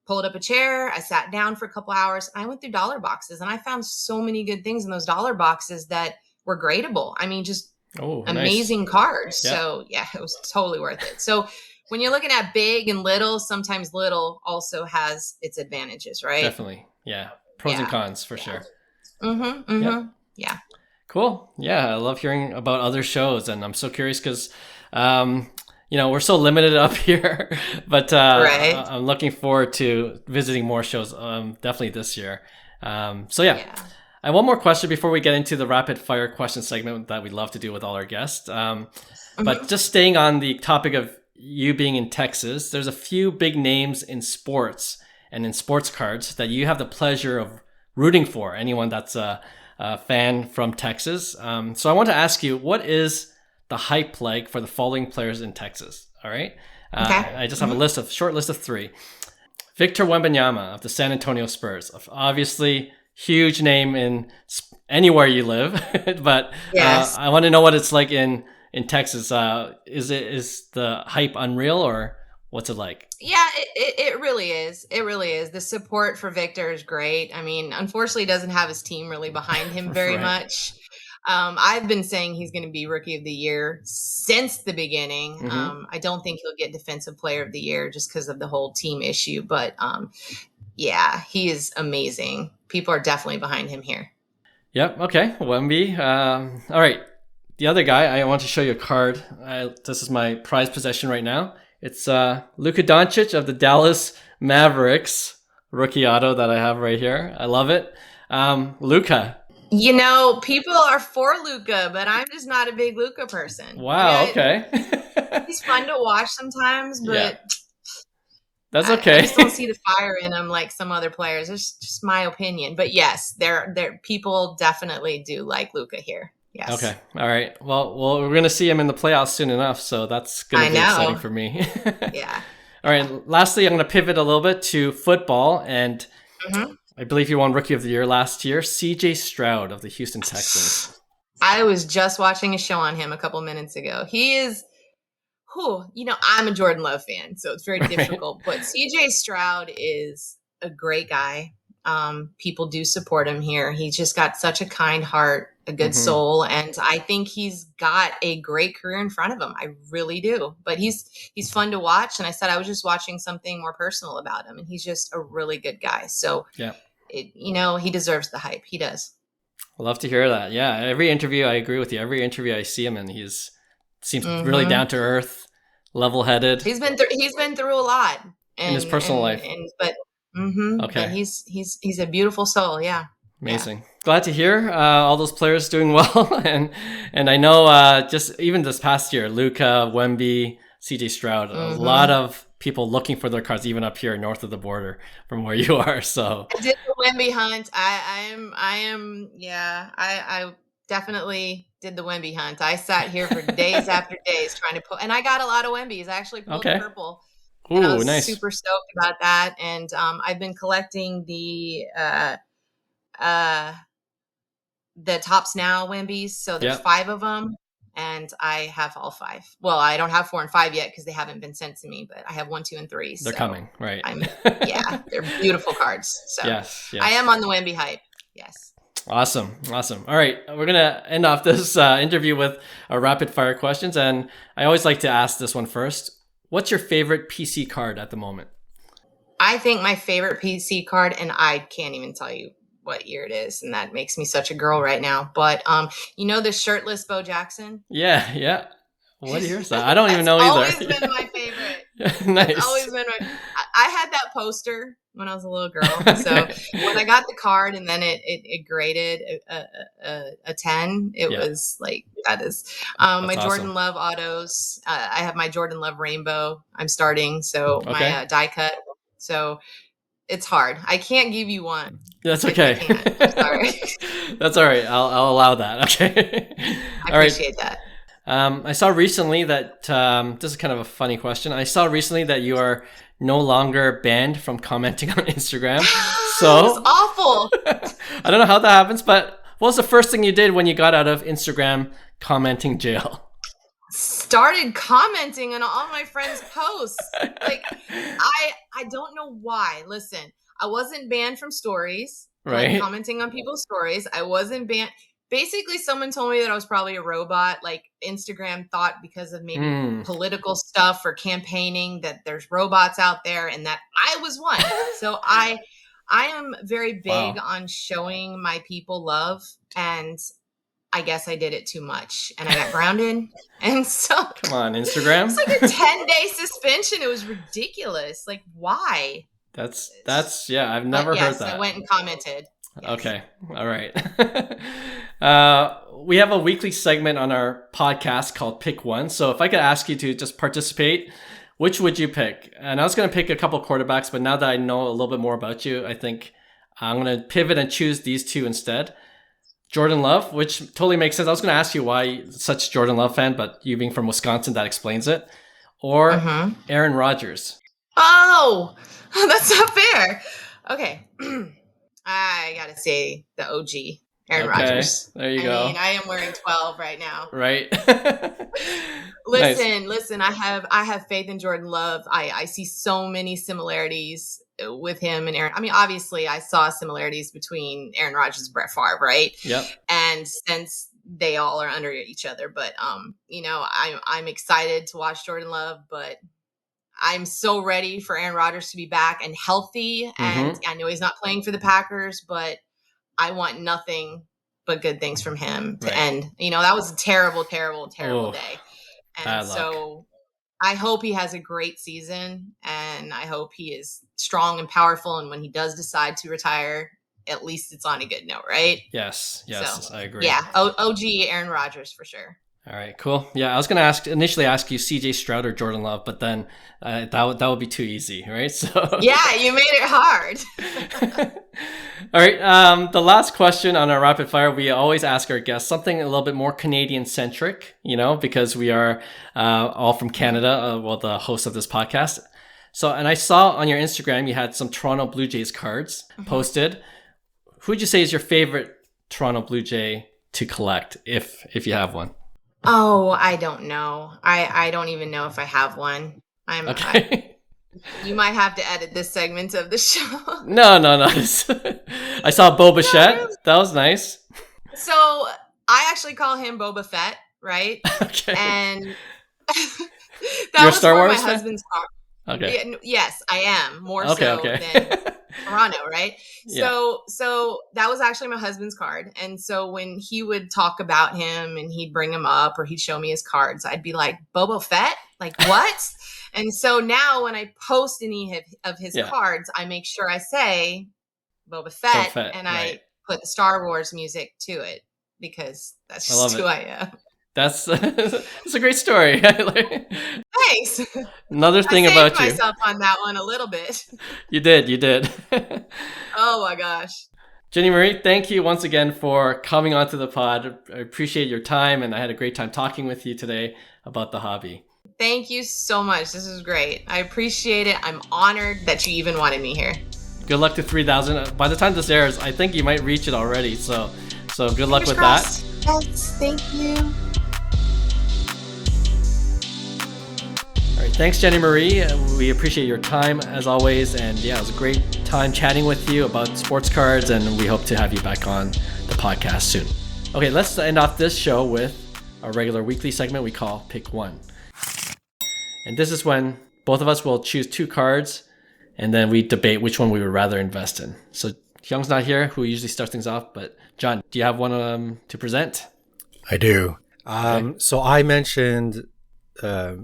pulled up a chair, I sat down for a couple hours, and I went through dollar boxes and I found so many good things in those dollar boxes that were gradable. Just amazing cards. Yeah. So it was totally worth it. So when you're looking at big and little, sometimes little also has its advantages, right? Definitely. Yeah. Pros and cons for sure. Mm-hmm. Mm-hmm. Yeah. Cool. Yeah, I love hearing about other shows, and I'm so curious because, we're so limited up here, but Right. I'm looking forward to visiting more shows, definitely this year. So yeah. Yeah. I have one more question before we get into the rapid fire question segment that we love to do with all our guests. But Mhm. just staying on the topic of you being in Texas, there's a few big names in sports and in sports cards that you have the pleasure of rooting for. Anyone that's a fan from Texas. So I want to ask you, what is the hype like for the following players in Texas? All right. Okay. I just have a short list of three. Victor Wembanyama of the San Antonio Spurs, obviously huge name in anywhere you live, but Yes. I want to know what it's like in Texas. Is the hype unreal, or what's it like? Yeah, it really is. It really is. The support for Victor is great. I mean, unfortunately, he doesn't have his team really behind him very Right. much. I've been saying he's going to be Rookie of the Year since the beginning. Mm-hmm. I don't think he'll get Defensive Player of the Year just because of the whole team issue. But yeah, he is amazing. People are definitely behind him here. Yep. Okay. Wemby. All right. The other guy, I want to show you a card. This is my prized possession right now. It's Luka Doncic of the Dallas Mavericks rookie auto that I have right here. I love it. Luka. You know, people are for Luka, but I'm just not a big Luka person. Wow. I mean, Okay. he's fun to watch sometimes, Yeah. but That's I okay. just don't see the fire in him like some other players. It's just my opinion. But yes, there people definitely do like Luka here. Yes. Okay. All right. Well, we're going to see him in the playoffs soon enough, so that's going I to be exciting know. for me. Yeah. All right. Lastly, I'm going to pivot a little bit to football, and Mhm. I believe you won Rookie of the Year last year, CJ Stroud of the Houston Texans. I was just watching a show on him a couple minutes ago. He is I'm a Jordan Love fan, so it's very Right. difficult. But CJ Stroud is a great guy. People do support him here. He's just got such a kind heart, a good Mm-hmm. soul, and I think he's got a great career in front of him. I really do. But he's fun to watch. And I said I was just watching something more personal about him, and he's just a really good guy. So, Yeah. he deserves the hype. He does. I love to hear that. Yeah. Every interview, I agree with you. Every interview I see him in, seems really Hmm. down to earth, level headed He's been through a lot, in his personal life. But Okay. he's a beautiful soul. Yeah. Amazing. Yeah. Glad to hear all those players doing well. and I know just even this past year, Luka, Wemby, CJ Stroud, a lot of people looking for their cards, even up here north of the border from where you are. So I did the Wemby hunt. I definitely did the Wemby hunt. I sat here for days after days trying to pull, and I got a lot of Wembys. I actually pulled okay. purple. And I Ooh, was nice. super stoked about that. And I've been collecting the Tops Now Wembys. So there's 5 of them, and I have all 5. Well, I don't have 4 and 5 yet because they haven't been sent to me, but I have 1, 2, and 3. They're coming, right? They're beautiful cards. So yes. I am on the Wemby hype. Yes. Awesome. All right, we're gonna end off this interview with our rapid fire questions, and I always like to ask this one first. What's your favorite PC card at the moment? I think my favorite PC card, and I can't even tell you what year it is, and that makes me such a girl right now. But the shirtless Bo Jackson? Yeah. What year is that? I don't even know either. Always been my favorite. Nice. It's always been I had that poster when I was a little girl. So when I got the card and then it graded a 10, it was like, that is my Jordan Love autos. I have my Jordan Love Rainbow. I'm starting. So my die cut. So it's hard. I can't give you one. That's okay. Sorry. That's all right. I'll allow that. Okay. I appreciate that. I saw recently that this is kind of a funny question. I saw recently that you are no longer banned from commenting on Instagram. So it's awful. I don't know how that happens, but what was the first thing you did when you got out of Instagram commenting jail? Started commenting on all my friends' posts. Like I don't know why. Listen, I wasn't banned from stories. Right. Like commenting on people's stories. I wasn't banned. Basically, someone told me that I was probably a robot. Like Instagram thought because of maybe political stuff or campaigning that there's robots out there, and that I was one. So I am very big on showing my people love, and I guess I did it too much and I got grounded. And so Come on, Instagram. It's like a 10-day suspension. It was ridiculous. Like, why? That's yeah, I've never heard that. I went and commented. Yes. Okay. All right. We have a weekly segment on our podcast called Pick One. So if I could ask you to just participate, which would you pick? And I was going to pick a couple quarterbacks, but now that I know a little bit more about you, I think I'm going to pivot and choose these two instead. Jordan Love, which totally makes sense. I was going to ask you why you're such a Jordan Love fan, but you being from Wisconsin, that explains it. Or Aaron Rodgers. Oh, that's not fair. Okay. I got to say the OG, Aaron Rodgers. There you go. I mean, I am wearing 12 right now. Right. Listen, I have faith in Jordan Love. I see so many similarities with him and Aaron. I mean, obviously I saw similarities between Aaron Rodgers and Brett Favre, right? Yep. And since they all are under each other, but I'm excited to watch Jordan Love, but I'm so ready for Aaron Rodgers to be back and healthy. And I know he's not playing for the Packers, but I want nothing but good things from him to end. That was a terrible, terrible, terrible day. And so I hope he has a great season, and I hope he is strong and powerful. And when he does decide to retire, at least it's on a good note, right? Yes, so, I agree. Yeah, OG Aaron Rodgers for sure. All right, cool. Yeah, I was gonna initially ask you CJ Stroud or Jordan Love, but then that would be too easy, right? So yeah, you made it hard. All right. The last question on our rapid fire, we always ask our guests something a little bit more Canadian centric, because we are all from Canada. The host of this podcast. So, and I saw on your Instagram you had some Toronto Blue Jays cards posted. Who would you say is your favorite Toronto Blue Jay to collect, if you have one? Oh, I don't know. I don't even know if I have one. Okay. You might have to edit this segment of the show. No. I saw Boba Fett. That was nice. So I actually call him Boba Fett, right? Okay. And that You're was a Star for Wars my fan? husband's car. Okay. Yes, I am more Okay. than Toronto, right? Yeah. So that was actually my husband's card. And so when he would talk about him and he'd bring him up or he'd show me his cards, I'd be like, Boba Fett? Like what? And so now when I post any of his cards, I make sure I say Boba Fett, and I put the Star Wars music to it because that's just who I am. That's a great story. Thanks. Another thing about you. I saved myself on that one a little bit. You did. Oh my gosh. Jenny Marie, thank you once again for coming onto the pod. I appreciate your time, and I had a great time talking with you today about the hobby. Thank you so much. This is great. I appreciate it. I'm honored that you even wanted me here. Good luck to 3,000. By the time this airs, I think you might reach it already. So good luck with crossed. that. Yes, thank you. All right, thanks, Jenny Marie. We appreciate your time as always, and it was a great time chatting with you about sports cards, and we hope to have you back on the podcast soon. Okay, let's end off this show with our regular weekly segment we call Pick One. And this is when both of us will choose two cards, and then we debate which one we would rather invest in. So Hyung's not here, who usually starts things off, but John, do you have one to present? I do. So I mentioned a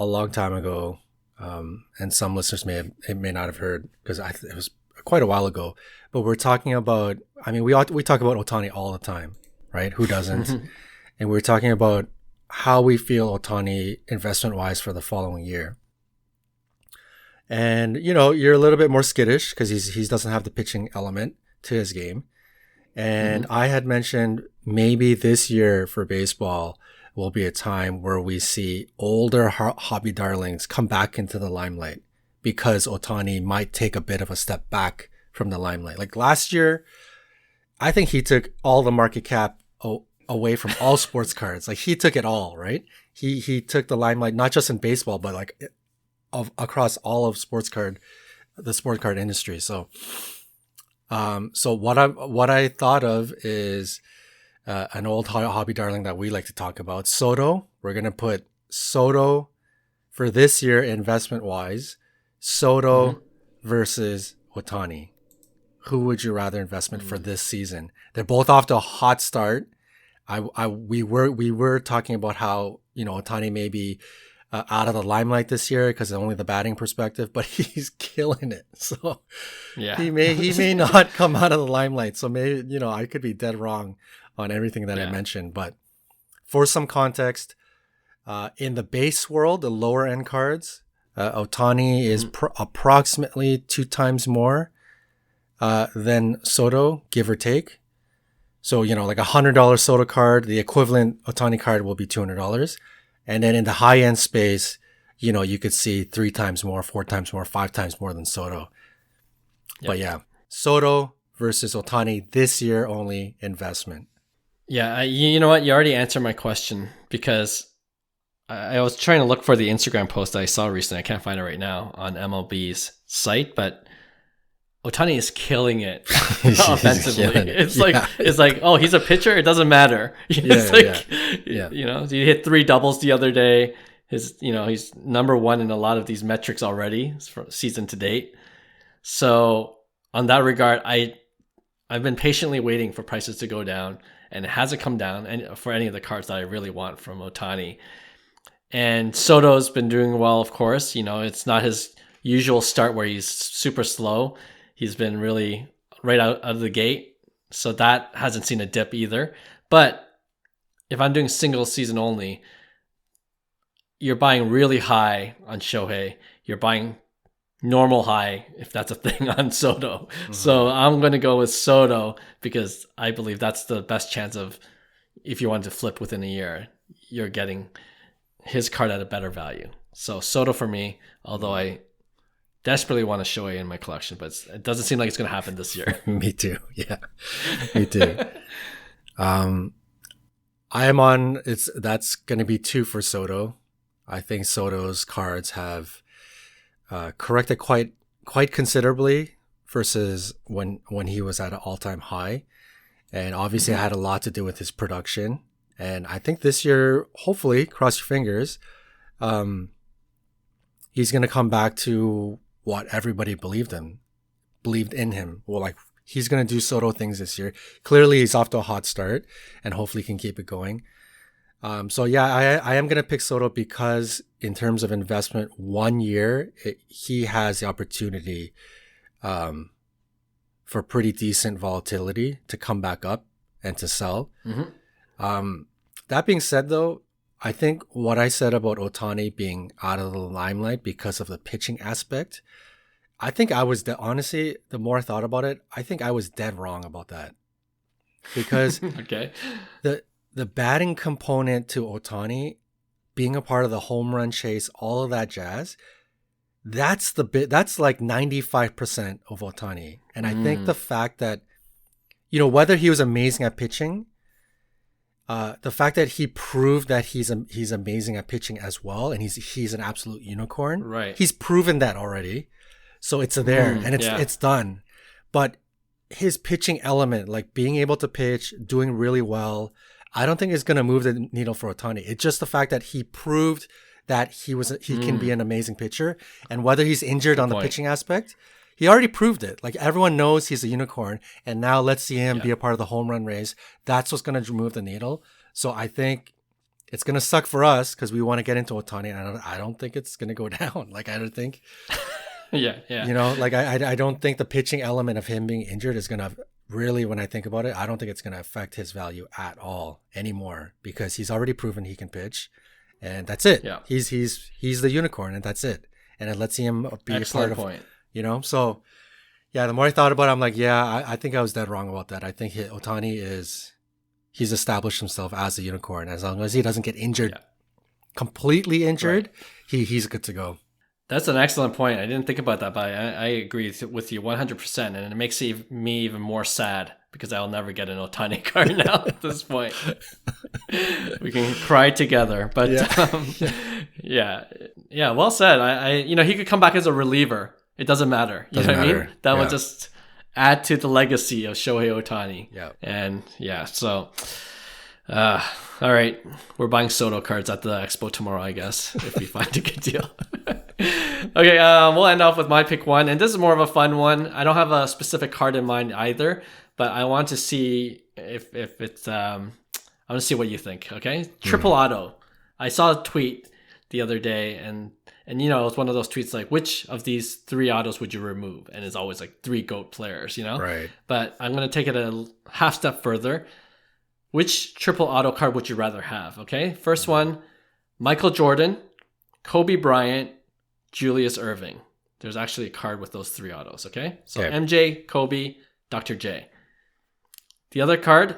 long time ago, and some listeners may not have heard because it was quite a while ago. But we're talking about. I mean, we talk about Ohtani all the time, right? Who doesn't? And we're talking about how we feel Ohtani investment-wise for the following year. And, you're a little bit more skittish because he doesn't have the pitching element to his game. And I had mentioned maybe this year for baseball will be a time where we see older hobby darlings come back into the limelight because Ohtani might take a bit of a step back from the limelight. Like last year, I think he took all the market cap away from all sports cards. Like he took it all, right? He took the limelight, not just in baseball, but like across all of the sports card industry. So what I thought of is an old hobby darling that we like to talk about, Soto. We're gonna put Soto for this year investment wise. Soto versus Ohtani. Who would you rather investment for this season? They're both off to a hot start. we were talking about how, Ohtani may be out of the limelight this year because of only the batting perspective, but he's killing it. So Yeah, he may not come out of the limelight. So maybe, I could be dead wrong on everything that I mentioned. But for some context, in the base world, the lower end cards, Ohtani is approximately 2 times more than Soto, give or take. So, like $100 Soto card, the equivalent Ohtani card will be $200. And then in the high end space, you could see 3 times more, 4 times more, 5 times more than Soto. Yep. But yeah, Soto versus Ohtani this year only investment. Yeah, you know what? You already answered my question because I was trying to look for the Instagram post that I saw recently. I can't find it right now on MLB's site, but Ohtani is killing it offensively. It's like, oh, he's a pitcher. It doesn't matter. You hit 3 doubles the other day. He's number 1 in a lot of these metrics already from season to date. So on that regard, I've been patiently waiting for prices to go down, and it hasn't come down for any of the cards that I really want from Ohtani. And Soto's been doing well, of course. It's not his usual start where he's super slow. He's been really right out of the gate. So that hasn't seen a dip either. But if I'm doing single season only, you're buying really high on Shohei. You're buying normal high, if that's a thing, on Soto. Mm-hmm. So I'm going to go with Soto because I believe that's the best chance of, if you wanted to flip within a year, you're getting his card at a better value. So Soto for me, although I desperately want a Shohei in my collection, but it doesn't seem like it's going to happen this year. Me too. Yeah, me too. I am on. That's going to be 2 for Soto. I think Soto's cards have corrected quite considerably versus when he was at an all-time high, and obviously it had a lot to do with his production. And I think this year, hopefully, cross your fingers, he's going to come back to what everybody believed in him. Well, like, he's going to do Soto things this year. Clearly, he's off to a hot start, and hopefully can keep it going. So yeah, I am going to pick Soto because in terms of investment, 1 year, he has the opportunity for pretty decent volatility to come back up and to sell. Mm-hmm. That being said, though, I think what I said about Ohtani being out of the limelight because of the pitching aspect, I think I was honestly, the more I thought about it, I think I was dead wrong about that. Because okay. The batting component to Ohtani, being a part of the home run chase, all of that jazz, that's like 95% of Ohtani. And I think the fact that, whether he was amazing at pitching, the fact that he proved that he's amazing at pitching as well, and he's an absolute unicorn. Right. He's proven that already. So it's there and it's done. But his pitching element, like being able to pitch, doing really well, I don't think it's going to move the needle for Ohtani. It's just the fact that he proved that he can be an amazing pitcher, and whether he's injured on the pitching aspect, he already proved it. Like, everyone knows he's a unicorn, and now let's see him be a part of the home run race. That's what's going to move the needle. So I think it's going to suck for us because we want to get into Ohtani, and I don't think it's going to go down. Like, I don't think. Yeah. I don't think the pitching element of him being injured is going to really, when I think about it, I don't think it's going to affect his value at all anymore because he's already proven he can pitch, and that's it. Yeah. He's the unicorn, and that's it. And it lets him be Excellent a part point. of, so yeah, the more I thought about it, I'm like, yeah, I think I was dead wrong about that. I think Ohtani he's established himself as a unicorn. As long as he doesn't get injured, completely injured, he's good to go. That's an excellent point. I didn't think about that, but I agree with you 100%. And it makes me even more sad because I'll never get an Ohtani card now at this point. We can cry together. But yeah, well said. He could come back as a reliever. It doesn't matter. You know what I mean? That would just add to the legacy of Shohei Ohtani. Yeah. And so... all right, we're buying Soto cards at the expo tomorrow, I guess, if we find a good deal. Okay, we'll end off with my pick 1, and this is more of a fun one. I don't have a specific card in mind either, but I want to see if it's I want to see what you think. Okay, triple auto. I saw a tweet the other day, and you know, it's one of those tweets like, which of these 3 autos would you remove? And it's always like 3 GOAT players, you know. Right. But I'm gonna take it a half step further. Which triple auto card would you rather have? Okay, first one: Michael Jordan, Kobe Bryant, Julius Erving. There's actually a card with those 3 autos. Okay, so MJ, Kobe, Dr. J. The other card,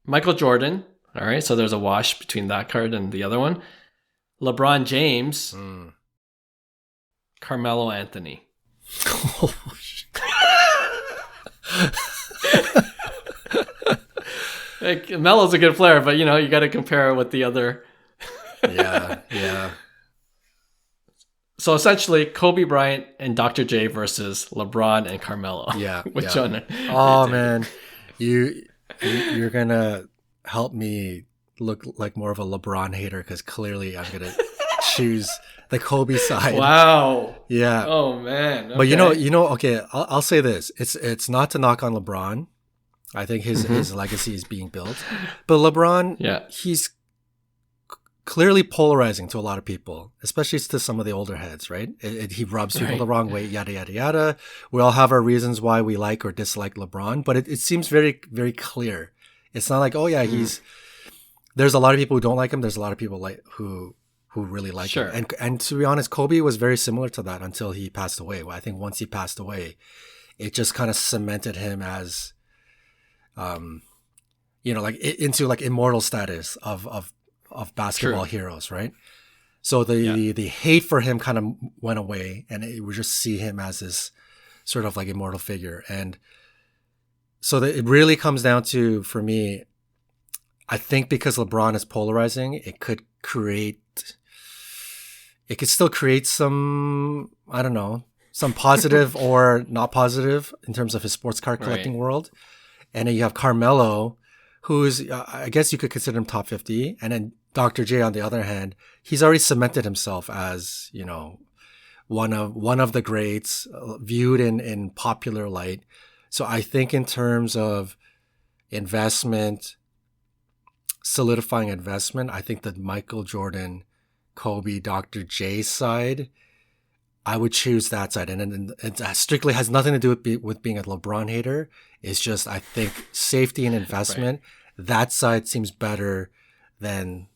Michael Jordan. All right, so there's a wash between that card and the other one. LeBron James, Carmelo Anthony. Like, Melo's a good player, but you know, you got to compare it with the other. Yeah. So essentially, Kobe Bryant and Dr. J versus LeBron and Carmelo. Yeah. Which one? Oh man, you're gonna help me look like more of a LeBron hater because clearly I'm gonna choose the Kobe side. Wow. Yeah. Oh man. Okay. But you know. Okay, I'll say this. It's not to knock on LeBron. I think his legacy is being built, but LeBron, he's clearly polarizing to a lot of people, especially to some of the older heads, right? He rubs people the wrong way, yada, yada, yada. We all have our reasons why we like or dislike LeBron, but it seems very, very clear. It's not like, oh yeah, there's a lot of people who don't like him. There's a lot of people who really like him. And to be honest, Kobe was very similar to that until he passed away. Well, I think once he passed away, it just kind of cemented him as, like into like immortal status of basketball heroes, right? So the hate for him kind of went away, and we just see him as this sort of like immortal figure. And so it really comes down to, for me, I think because LeBron is polarizing, it could still create some, I don't know, some positive or not positive in terms of his sports card collecting world. And then you have Carmelo, who's, I guess you could consider him top 50. And then Dr. J, on the other hand, he's already cemented himself as, you know, one of the greats, viewed in popular light. So I think in terms of investment, solidifying investment, I think that Michael Jordan, Kobe, Dr. J side, I would choose that side. And it strictly has nothing to do with being a LeBron hater. It's just, I think safety and investment, that side seems better than,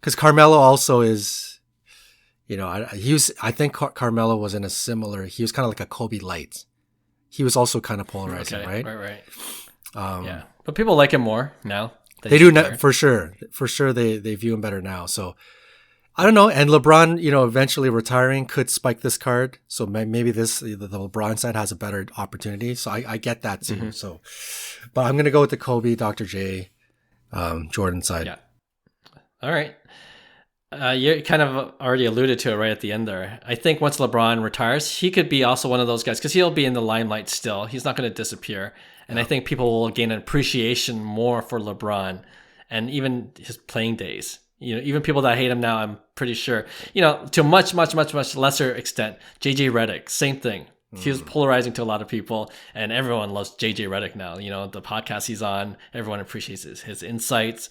because Carmelo also is, you know, I think Carmelo was in a similar, he was kind of like a Kobe light. He was also kind of polarizing, right? Right. Yeah. But people like him more now. They do, for sure. For sure, they view him better now. So, I don't know. And LeBron, you know, eventually retiring could spike this card. So maybe the LeBron side has a better opportunity. So I get that too. So, but I'm going to go with the Kobe, Dr. J, Jordan side. Yeah. All right. You kind of already alluded to it right at the end there. I think once LeBron retires, he could be also one of those guys because he'll be in the limelight still. He's not going to disappear. And I think people will gain an appreciation more for LeBron and even his playing days. You know, even people that hate him now, I'm pretty sure, you know, to a much, much, much, much lesser extent, JJ Redick, same thing. He was polarizing to a lot of people, and everyone loves JJ Redick now. You know, the podcast he's on, everyone appreciates his insights.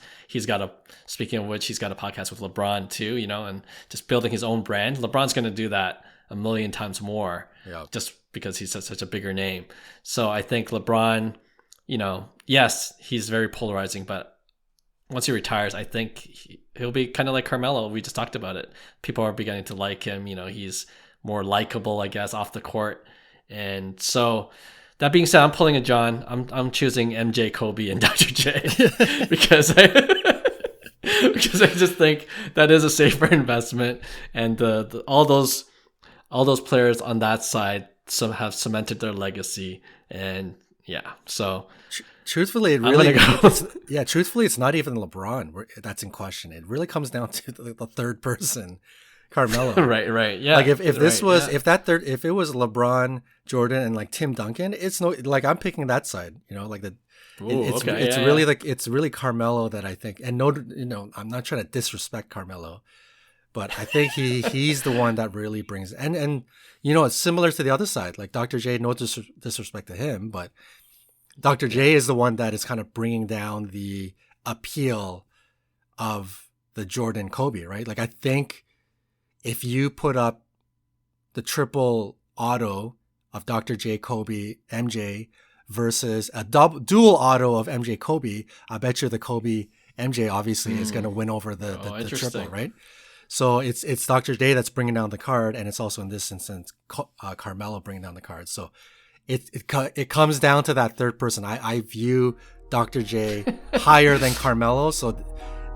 Speaking of which, he's got a podcast with LeBron too, you know, and just building his own brand. LeBron's going to do that a million times more just because he's such a bigger name. So I think LeBron, you know, yes, he's very polarizing, but once he retires, I think he'll be kind of like Carmelo. We just talked about it. People are beginning to like him. You know, he's more likable, I guess, off the court. And so that being said, I'm pulling a John. I'm choosing MJ, Kobe, and Dr. J because I just think that is a safer investment. And all those players on that side have cemented their legacy. And yeah, so truthfully, it really truthfully, it's not even LeBron that's in question. It really comes down to the third person, Carmelo. right. Yeah. Like if it was LeBron, Jordan, and like Tim Duncan, it's no, like I'm picking that side, you know, like it's really Carmelo that I think, and no, you know, I'm not trying to disrespect Carmelo, but I think he's the one that really brings, and you know, it's similar to the other side, like Dr. J, no disrespect to him, but Dr. J is the one that is kind of bringing down the appeal of the Jordan Kobe, right? Like I think if you put up the triple auto of Dr. J, Kobe, MJ versus a dual auto of MJ, Kobe, I bet you the Kobe MJ obviously is going to win over the triple, right? So it's Dr. J that's bringing down the card, and it's also in this instance Carmelo bringing down the card. So it comes down to that third person. I view Dr. J higher than Carmelo, so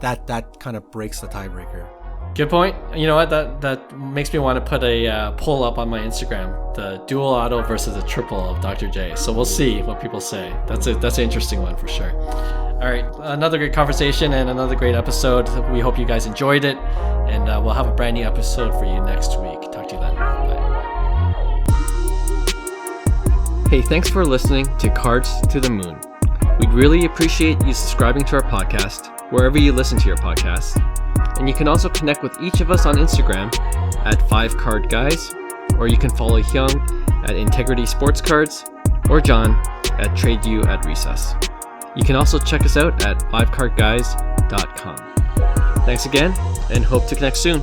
that kind of breaks the tiebreaker. Good point. You know what? That makes me want to put a poll up on my Instagram: the dual auto versus the triple of Dr. J. So we'll see what people say. That's an interesting one for sure. All right, another great conversation and another great episode. We hope you guys enjoyed it, and we'll have a brand new episode for you next week. Talk to you then. Bye. Hey, thanks for listening to Cards to the Moon. We'd really appreciate you subscribing to our podcast wherever you listen to your podcasts. And you can also connect with each of us on Instagram at 5cardguys, or you can follow Hyung at Integrity Sports Cards, or John at TradeU at Recess. You can also check us out at 5cardguys.com. Thanks again, and hope to connect soon.